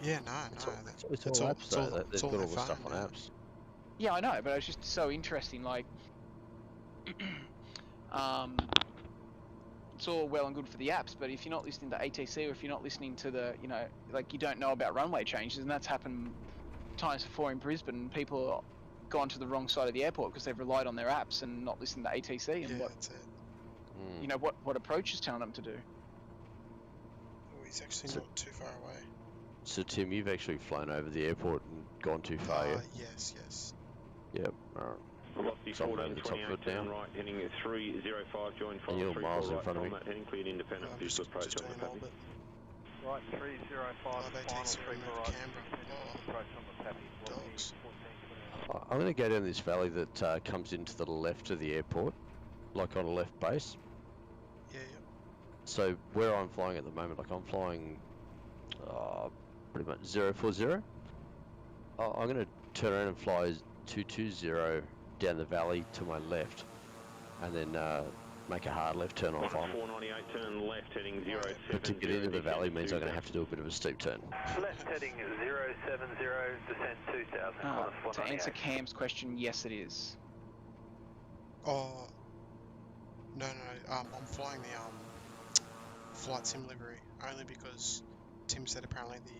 Yeah, no, It's no. all, it's all apps though. They've got on all their the stuff phone on now. apps. Yeah, I know, but it's just so interesting. Like, it's all well and good for the apps, but if you're not listening to ATC or if you're not listening to the, like you don't know about runway changes, and that's happened times before in Brisbane. People have gone to the wrong side of the airport because they've relied on their apps and not listened to ATC and Yeah, what that's it. what approach is telling them to do. Oh, he's actually So- not too far away. So Tim, you've actually flown over the airport and gone too far, yeah? Yes, yes. Yep. Alright. Velocity So I'm over the top of 1428, it now. turn right, heading 305, join And final you're 34 miles in right front of from me. that, heading cleared independent I'm visual approach just on doing the an copy. orbit. Right, 305, Live final ATC 3 remote right, Canberra. approach on the Pappy, Dogs. velocity 1428. I'm going to go down this valley that comes into the left of the airport, like on a left base. Yeah, yeah. So where I'm flying at the moment, like I'm flying pretty much 040. I'm going to turn around and fly 220 down the valley to my left, and then make a hard left turn on final. 498, turn left, heading 070. But to get into the valley means I'm going to have to do a bit of a steep turn. Left heading 070, descent 2000, corner To 498. answer Cam's question, yes, it is. Oh, no. I'm flying the flight sim livery only because Tim said apparently the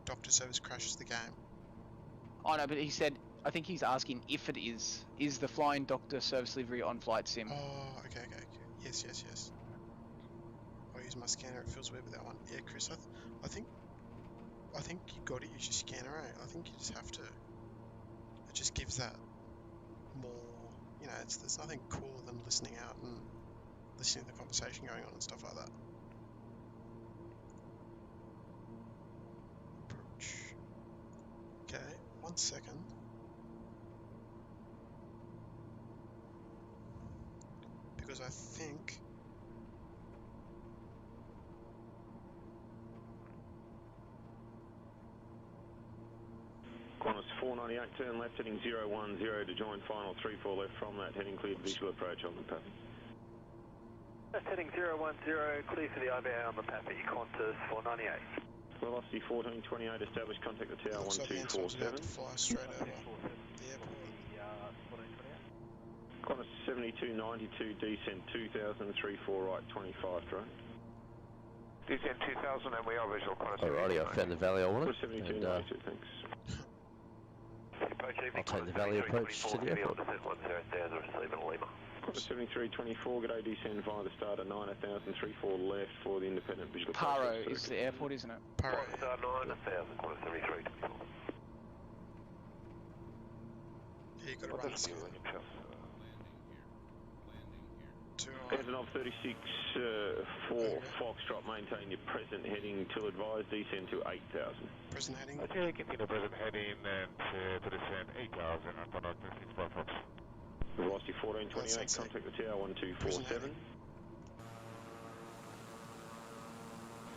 doctor service crashes the game. Oh no, but he said, I think he's asking if it is. Is the flying doctor service livery on Flight Sim? Oh, okay. Yes. I'll use my scanner. It feels weird with that one. Yeah, Chris, I think you got to use your scanner, eh? I think you just have to. It just gives that more, there's nothing cooler than listening out and listening to the conversation going on and stuff like that. Approach. Okay, 1 second. Because I think Qantas 498, turn left, heading 010 to join final 34 left from that, heading cleared visual approach on the Pappy. Left heading 010, clear for the IBA on the Pappy, Qantas 498. Velocity 1428, established contact the tower Looks like the Anton's about 1247. to fly straight over the airport. Qantas 7292, descent 2000, 34 right, 25 drone. Descent 2000 and we are visual Qantas. Alrighty, I found the valley I wanted, Qantas and 7292, thanks. I'll take the valley approach to the airport. Qantas 7324, g'day, descend via the start at 9000, 34 left for the independent visual. Paro is the airport, isn't it? Paro. Start 9000, Qantas 7324. Yeah, you gotta run this guy. Antonov 36 4 Foxtrot, maintain your present heading till advised, descend to 8000. Present heading. Okay, continue present heading and to descend 8000 Antonov 36 4 Fox. Velocity 1428, contact the tower 1247.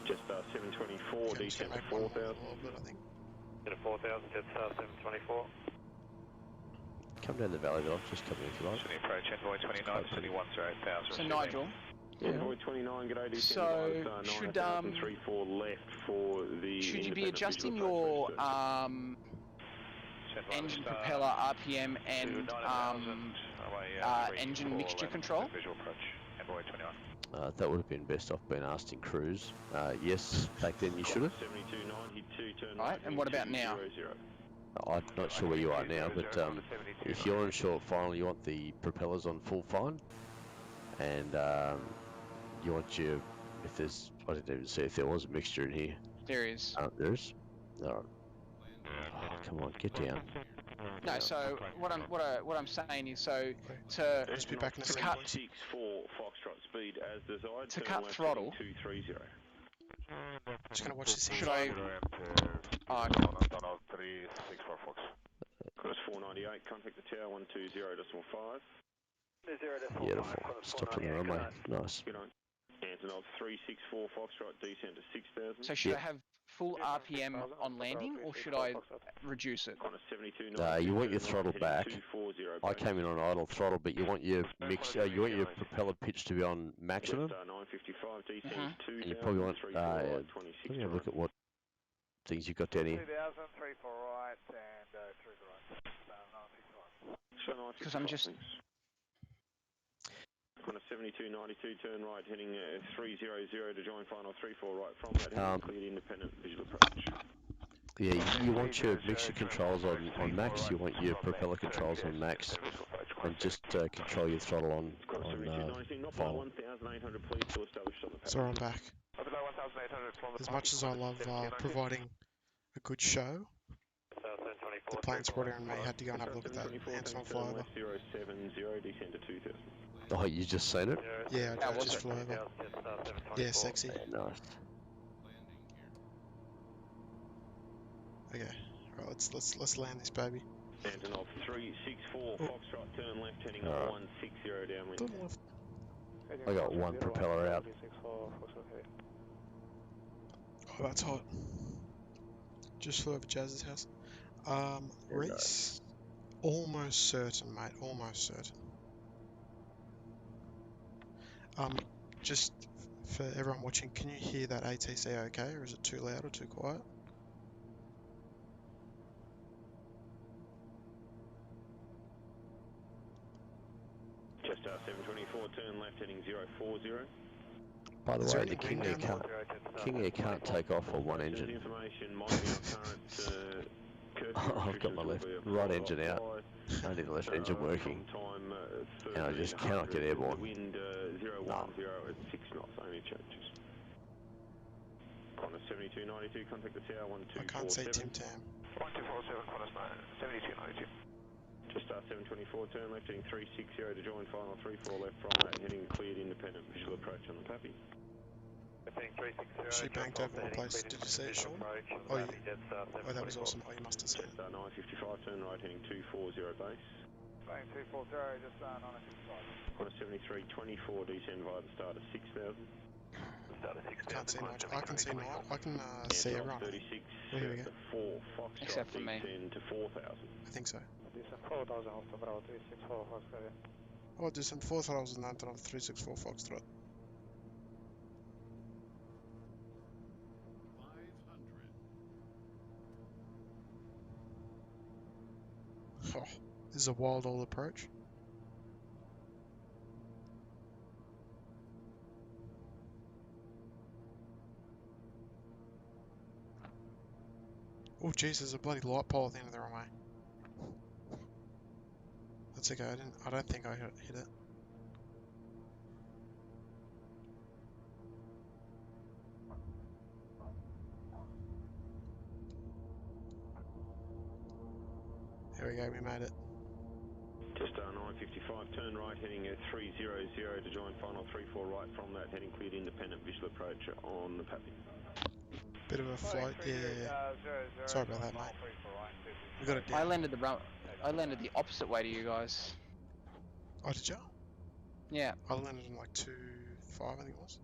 Jetstar 724, descent to 4000. Get a 4000, Jetstar 724. Come down the valley, though. Just come in if you like. Sydney approach, Envoy 29, Sydney 108,000. So Nigel, Envoy 29, g'day, descend So, via the star should, 9034 left for the should you be independent adjusting visual your approach engine propeller RPM and engine mixture control? Visual approach, Envoy 29. That would have been best off being asked in cruise. Yes, back then you should have. 7292, turn Right, and what about now? 200. I'm not sure where you are now, but if you're in short final, you want the propellers on full fine, and you want your, if there's, I didn't even see if there was a mixture in here. There is. There is? Alright. Oh, come on, get down. No, so what I'm saying is, so to Just be back in a second, cut please. Foxtrot speed as desired. To turn cut left throttle. 230. Just gonna watch this should info. I? Oh, Antonov 36 4 Fox. Qantas 498, contact the tower 120.5. Beautiful. Stop on the runway. Nice. Good on. Antonov 364 Foxtrot, descent to 6000. so should I have full RPM on landing, or should I reduce it? Qantas 7292. You want your turn throttle right, back. heading 240. I came in on idle throttle, but you want your mix, you want your propeller pitch to be on maximum, Jetstar 955, descent Mhm. to and you probably want, 2000, 34 right, 26 let me have a look at what things you've got down here. 2000, 34 right and 3 right. Because I'm just. Qantas 7292, turn right, heading 300 to join final 34 right from that, heading cleared independent visual approach. Yeah, you want your mixture controls on max, you want your propeller controls on max, and just control your throttle on final. 1800, please, to establish on the path. Sorry, I'm back. As much as I love providing a good show, the plane spotter and me had to go and have a look at that Antonov flyover. 070, descend to 2000. Oh, you just seen it? Yeah, How I was just it? flew over. Yeah, sexy. Yeah, nice. Okay, right, let's land this baby. Antonov 364 Foxtrot, turn left, heading Alright. 160 downwind. To the left. I got one propeller out. Oh, that's hot. Just flew over Jazz's house. Reese, almost certain, mate. Almost certain. Just for everyone watching, can you hear that ATC okay, or is it too loud or too quiet? Jetstar 724, turn left, heading 040. By the Is there way, any the wind down there? King Air can't take off on one engine. Information might be our current I've got my right engine out, only the left engine working, and I just cannot get airborne. Wind 010 No. at 6 knots, only changes. Qantas 7292, contact the tower I can't see 1247. Tim Tam. 1247, Qantas 7292. Jetstar 724, turn left, heading 360 to join final 34 left from that, heading cleared independent visual approach on the Pappy. She banked over my place. Did you see it, Sean? Oh, that was awesome. Oh, you must have seen it. Jetstar 955, turn right, heading 240 base. Bang 240, just 965. Qantas 7324, descend via the start of 6000. Can't see much. I can see night. I can see everyone. 36, Here we go. 4 Foxtrot, Except for me. descend to 4000. I think so. 4000 Alpha Bravo 364 Foxtrot. Oh, descend 4000 Antonov 364 Foxtrot. Oh, this is a wild old approach. Oh jeez, there's a bloody light pole at the end of the runway. That's okay, I don't think I hit it. There we go, we made it. Just 955, turn right heading at 300 to join final 34 right from that, heading cleared independent visual approach on the Pappy. Bit of a flight, yeah. Sorry about that, mate. We got it down. I landed the opposite way to you guys. Oh, did you? Yeah. I landed in like 2.5, I think it was.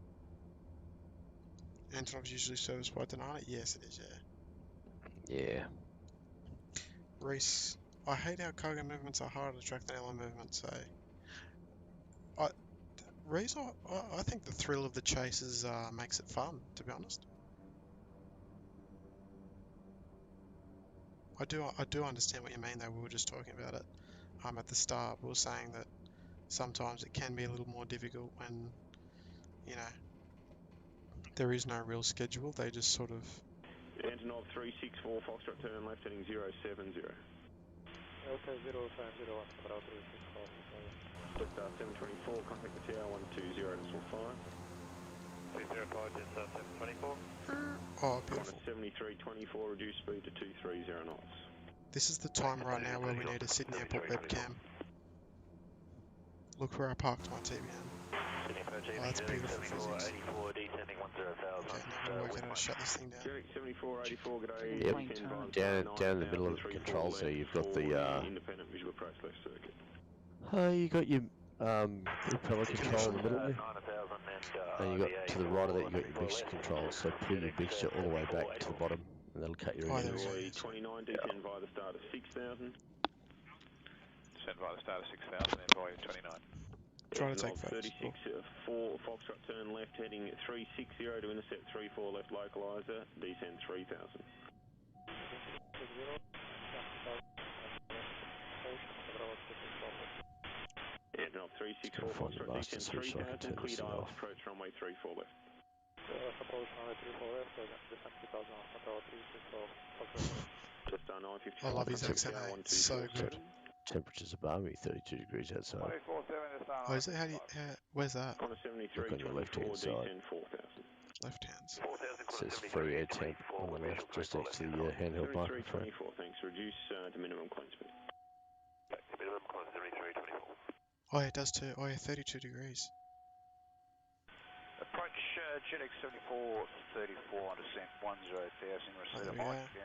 Antonov's usually serviced by Denali? Yes, it is, yeah. Yeah. Reese, I hate how cargo movements are harder to track than airline movements, so... Reese, I think the thrill of the chases makes it fun, to be honest. I do understand what you mean though, we were just talking about it at the start. We were saying that sometimes it can be a little more difficult when, you know, there is no real schedule, they just sort of... Antonov 364, Foxtrot turn left heading 070. Delta 050, Just 724, contact the TR 120.5. 305, just 724. Oh, beautiful. 7324, reduce speed to 230 knots. This is the time right now where we need a Sydney Airport webcam. Look where I parked my TBN. Oh, that's beautiful physics. Okay, now we'll work out how to shut this thing down. 7484, g'day. Yep, down in the middle of the controls there, you've got the independent visual approach left circuit. you got your propeller control in the middle there. And you got to the right of that, you got your mixture control. So pull your mixture all the way back to the bottom, and that'll cut your Oh, engines. there we go. 29, descend via the start of 6000. Descend via the start of 6,000 and volume 29. Try to take first. 36, 4 Foxtrot turn left heading 360 to intercept 34 left localizer, descend 3000. Antonov 364, Foxtrot descend 3000, cleared aisles, approach runway 34 left. Just 955. I love his accent, eh? It's so good. Temperatures are balmy, 32 degrees outside. Oh, is it? Where's that? On a 73, Look on your left-hand side. descend 4000. Left hands. It says free air temp on the left, just next to the handheld microphone. 7324, thanks. Reduce to minimum clean speed. Minimum climb 7324. Oh, yeah, it does too. Oh, yeah, 32 degrees. Approach GTX 7434 on descent 10,000, receive There a we go. mic, and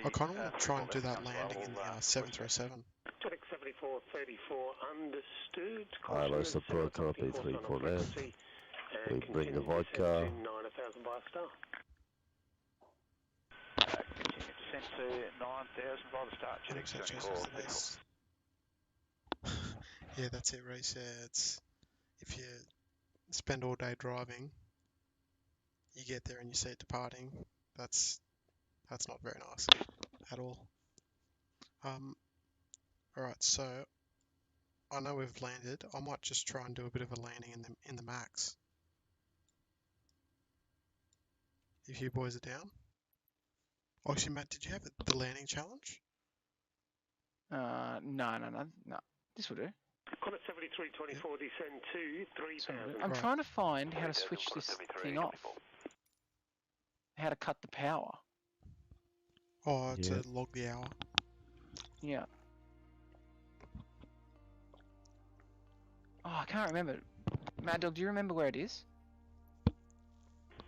I kind of want to try and do that landing in the 737. GTX 7434, understood. Hello, support copy 34 left. We bring the vodka. 9,000 by star. Continue descent to 9,000 by the start, GTX 7434. Yeah, that's it, Reese. Yeah, it's if you spend all day driving, you get there and you see it departing. That's not very nice at all. Alright, so I know we've landed. I might just try and do a bit of a landing in the max. If you boys are down. Oh, actually, Matt, did you have the landing challenge? No. This will do. Qantas 7324, descend to 3,000. I'm Right. trying to find how to switch this thing off. How to cut the power. Oh, Yeah. to log the hour. Yeah. Oh, I can't remember. Mad Dog, do you remember where it is?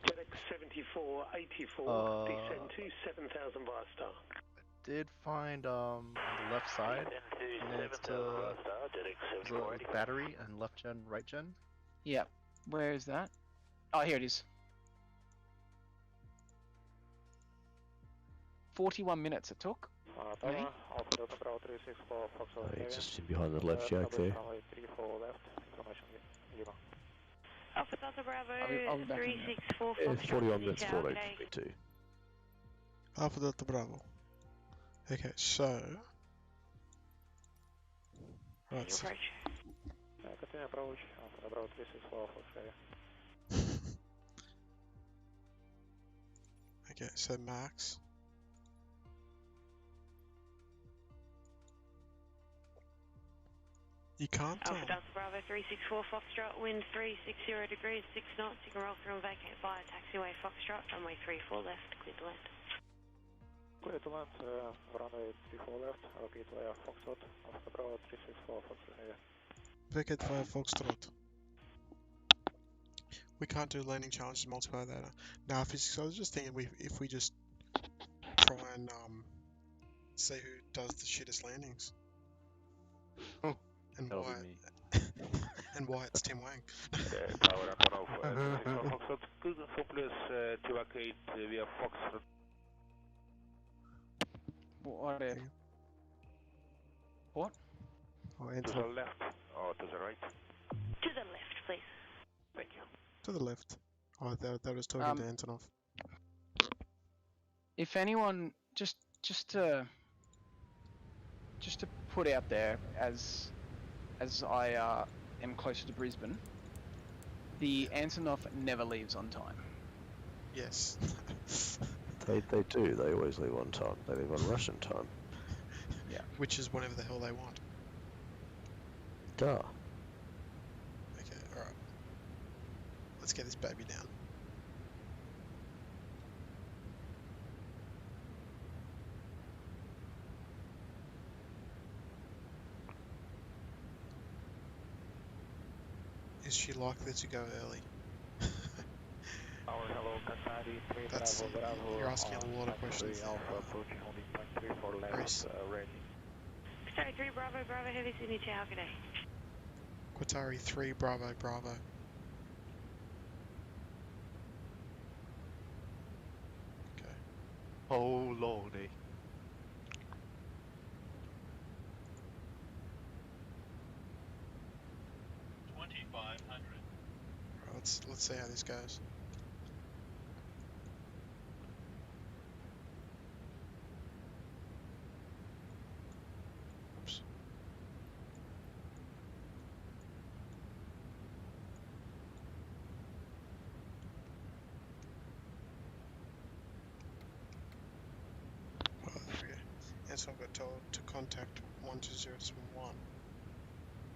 GTX 7484, descend to 7,000 via star. Did find on the left side, next to the battery and left gen, right gen. Yeah. Where is that? Oh, here it is. 41 minutes it took. Maybe? It's just behind the left jack there. Alpha Delta Bravo I'll be back in a minute. 364 Yeah, Foxtrot. 41 minutes, Down 14 today. for me too. Alpha Delta Bravo. Okay, so... Right, so... Approach. Continue approach, about 364 for fair. Okay, so max. You can't tell. Alpha Delta Bravo 364 Foxtrot, wind 360 degrees, 6 knots. You can roll through and vacate via taxiway Foxtrot, runway 34 left, clear to land. Clear to land, runway 34 left, repeat via Foxtrot, Alpha Bravo 364 Foxtrot here. Vacate via Foxtrot. We can't do landing challenges multiple data. Now, physics, I was just thinking if we just try and see who does the shittest landings. And That'll why? be me. And why it's Tim Wang. Tower up on Alpha 364 Foxtrot, good, so please to vacate via Foxtrot. What? What? Oh, To the left or to the right? To the left, please. Thank you. To the left. Oh, that was talking to Antonov. If anyone, just to put out there, as I am closer to Brisbane, the Antonov never leaves on time. Yes. They do. They always leave on time. They leave on Russian time. Yeah. Which is whatever the hell they want. Duh. Okay, alright. Let's get this baby down. Is she likely to go early? Hello, Qatari 3 That's, Bravo Bravo. you're asking a lot of questions there. Alpha approaching holding 0.34 left, Reese. ready. Qatari 3 Bravo Bravo Heavy Sydney Tower, good day. Qatari 3 Bravo Bravo. Okay. Oh lordy. Right, let's see how this goes. Oops. Oh, there we go. And so I got told to contact 12071.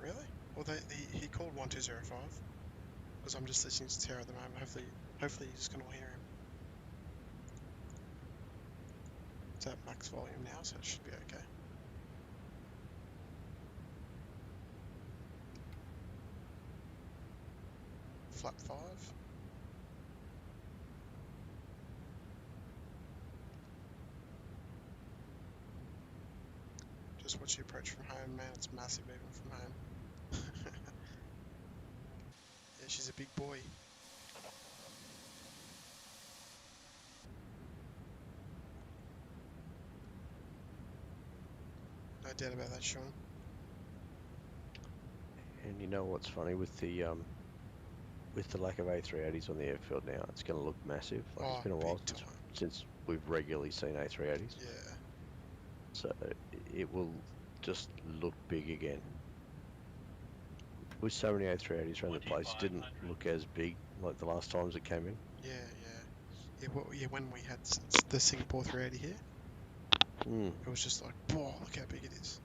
Really? Well, he called 1205. Because I'm just listening to Tara at the moment. Hopefully you just can all hear him. It's at max volume now, so it should be okay. Flap 5. Just watch the approach from home, man. It's massive even from home. Yeah, she's a big boy. No doubt about that, Sean. And you know what's funny with the lack of A380s on the airfield now, it's going to look massive. Like it's been a while since we've regularly seen A380s. Yeah. So it will just look big again. With so many A380s around the place, it didn't look as big like the last times it came in. Yeah, yeah. Yeah, when we had the Singapore 380 here, it was just like, whoa, look how big it is.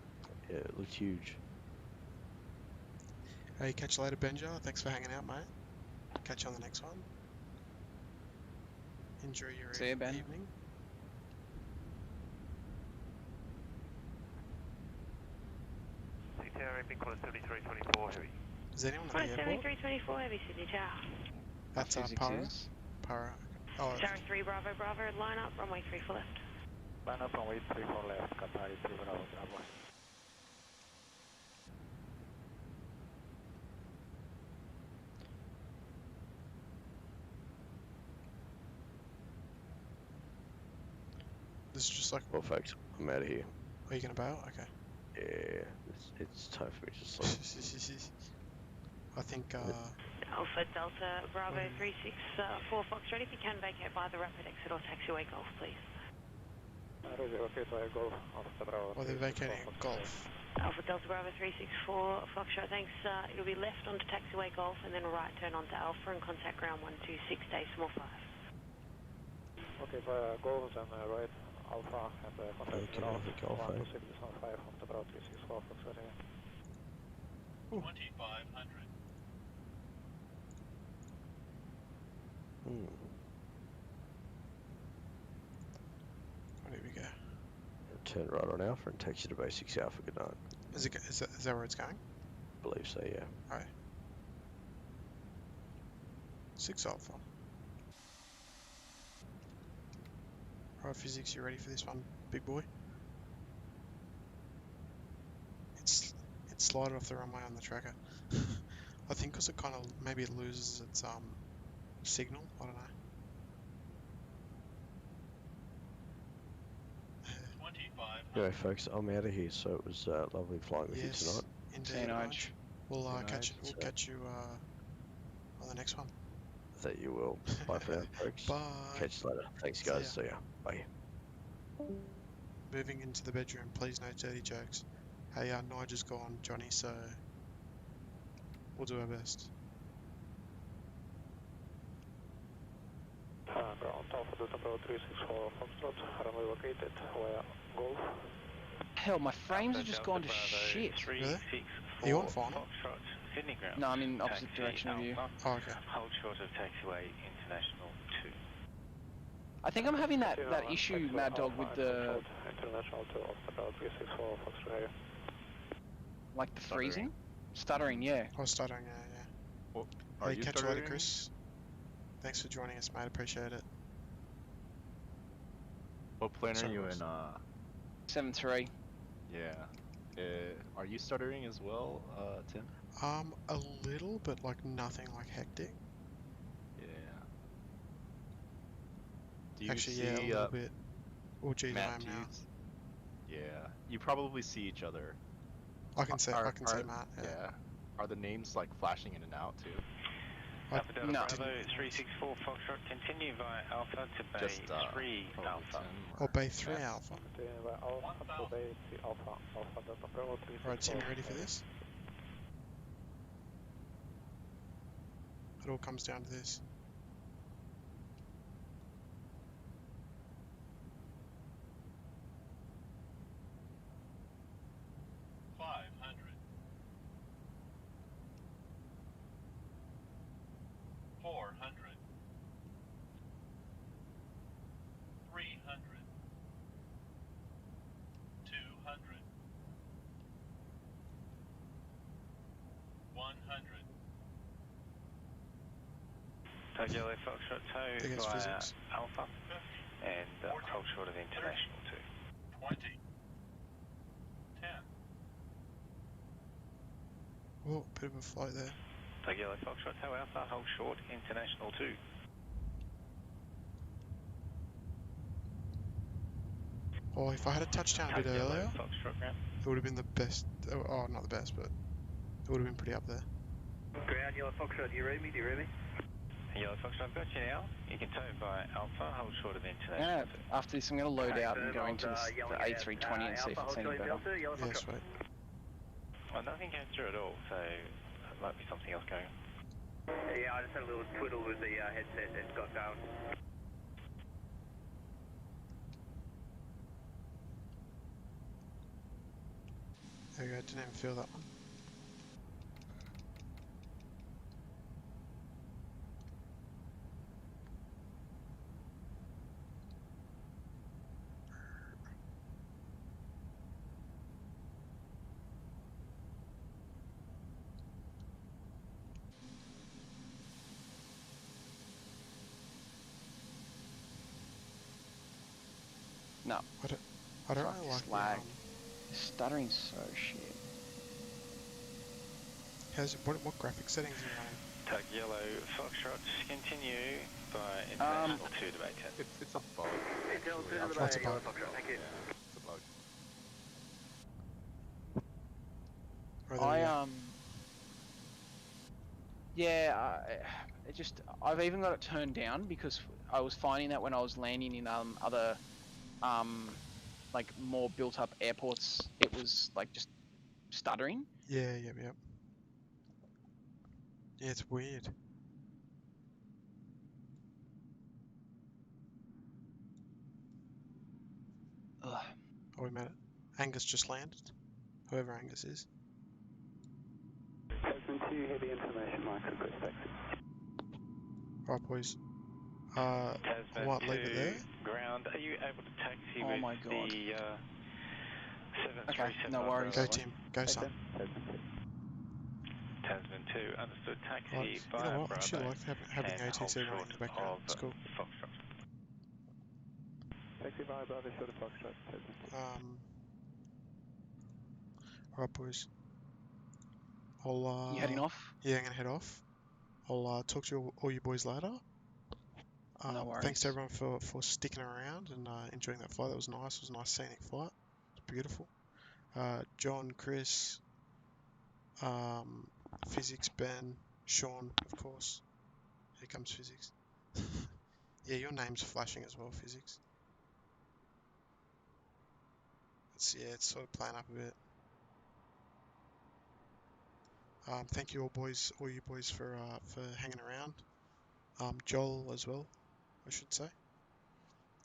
Yeah, it looked huge. Hey, catch you later, Benja. Thanks for hanging out, mate. Catch you on the next one. Enjoy your See you, Ben. evening. CTR big quarter 7324 heavy. Is anyone at the airport? 7324 Heavy Sydney Tower. That's Para. Para. Oh. Sorry, 3 Bravo Bravo, line up, runway 34 left. Line up runway 34 left, Qatari 3 Bravo Bravo. This is just like... Well, folks, I'm out of here. Are you going to bail? Okay. Yeah, it's time for me to sleep. I think, Alpha Delta Bravo 364 Foxtrot, if you can vacate by the rapid exit or taxiway Golf, please. Roger, okay, to Golf, Alpha Bravo. Or they're vacating a Golf. Alpha Delta Bravo 364 Foxtrot, thanks. It'll be left onto taxiway Golf and then right turn onto Alpha and contact ground 126 Decimal 5. Okay, via Golf and right Alpha and contact Okay, ground Golf, 126 Decimal 5 on the Bravo 364 Foxtrot here. 2500. There we go. Turn right on Alpha and takes you to base 6 Alpha. Good night. Is that where it's going? Believe so, yeah. Alright. 6 Alpha. Alright, Physics, you ready for this one, big boy? It's slided off the runway on the tracker. I think because it kind of, maybe it loses its signal, I don't know. 2500. Anyway, folks, I'm out of here, so it was lovely flying with you tonight. Indeed, Raj. We'll catch you on the next one. That you will. Bye for now, folks. Bye. Catch you later. Thanks, guys. See ya. Bye. Moving into the bedroom, please no dirty jokes. Hey, Nigel's gone, Johnny, so we'll do our best. Ground Alpha Delta Bravo 364 Foxtrot, runway located via Golf. Hell, my frames have just gone to shit. Really? Are you on final? Sydney ground. No, I'm in opposite direction of you. Oh, okay. Hold short of taxiway International 2. I think I'm having that issue, Mad Dog, with the International 2 of the Bravo 364 Foxtrot here. like the freezing, stuttering. Yeah. I was stuttering, yeah. Well, Hey, catch you later, Chris. Thanks for joining us, mate. Appreciate it. What plane are you in? 7-3. Yeah. Are you stuttering as well, Tim? A little, but like nothing like hectic. Yeah. Do you Actually, see yeah, a little bit. Oh, geez, I Matt am now. Hughes? Yeah. You probably see each other. I can see Matt. Yeah. Are the names like flashing in and out too? Alpha Delta No. Bravo 364 Foxtrot, continue via Alpha to Bay Just 3 Alpha. Or Bay 3 Alpha. Continue via Alpha to Bay 3 Alpha. Alpha Delta Bravo 364. Alright, Tim, you ready for this? It all comes down to this. Tokyo Foxtrot 2 Think it's via physics. Alpha and hold short of International 2. 20. 10. Oh, bit of a flight there. Tokyo Foxtrot 2 Alpha, hold short International 2. Oh, if I had a touchdown a bit Tokyo earlier, Foxtrot ground. it would have been the best. Oh, not the best, but it would have been pretty up there. Ground Yellow Foxtrot, do you read me? Yellow Foxtrot, I've got you now. You can tow by Alpha, hold short of International 2. After this, I'm going to load out and go into the A320 and see if it's any better. Yeah, sweet. Well, nothing came through at all, so it might be something else going on. Yeah, I just had a little twiddle with the headset and got going. There we go, didn't even feel that one. No. I don't Fuck really this like lag. the, Stuttering's so shit. what graphic settings are you running? Tug Yellow Foxtrot, continue by International 2 to Bay 10. It's a bug. What's a bug? Thank you. It's a bug. Oh, there we go. Yeah, it just, I've even got it turned down because I was finding that when I was landing in other like more built up airports, it was like just stuttering. Yeah, yeah. Yeah, it's weird. Ugh. Oh, we made it. Angus just landed. Whoever Angus is. Tasman 2, heavy information, Mike, request taxi. Right, boys. I Tasman might leave it there. ground. Are you able to taxi Oh with my God. the 737? Okay, no worries. Go, Tim. Go, son. Tasman 2, understood. Taxi Right. You via know what? I Bravo actually like having and ATC hold running in the background. It's cool. Foxtrot. Taxi via Bravo, short of Foxtrot, Tasman 2. Alright, boys. I'll, You heading off? Yeah, I'm gonna head off. I'll talk to all you boys later. No worries. Thanks to everyone for sticking around and enjoying that flight. That was nice. It was a nice scenic flight. It's beautiful. John, Chris, Physics, Ben, Sean, of course. Here comes Physics. Yeah, your name's flashing as well, Physics. It's sort of playing up a bit. Thank you all you boys for hanging around. Joel as well, I should say.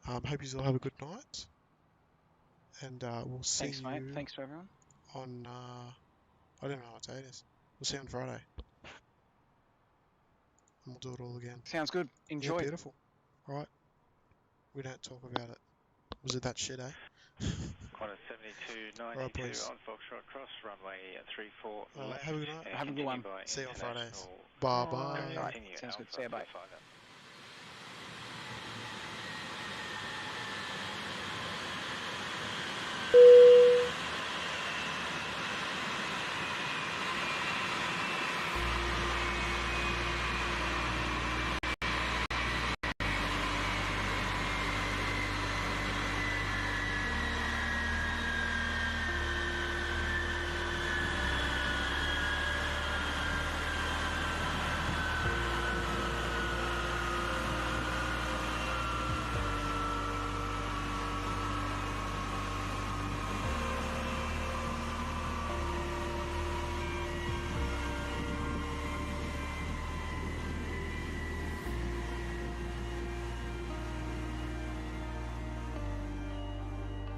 Hope you all have a good night, and we'll see Thanks, you. mate. Thanks to everyone. On I don't know what day it is. We'll see you on Friday, and we'll do it all again. Sounds good. Enjoy. Yeah, beautiful. All right. We don't talk about it. Was it that shit, eh? Qantas 7292 Right, boys. on Foxtrot, cross runway 34 left. Have a good night. Have a good one. See you on Fridays. International Bye bye. Alright, sounds good. See ya, bye. Alpha 55.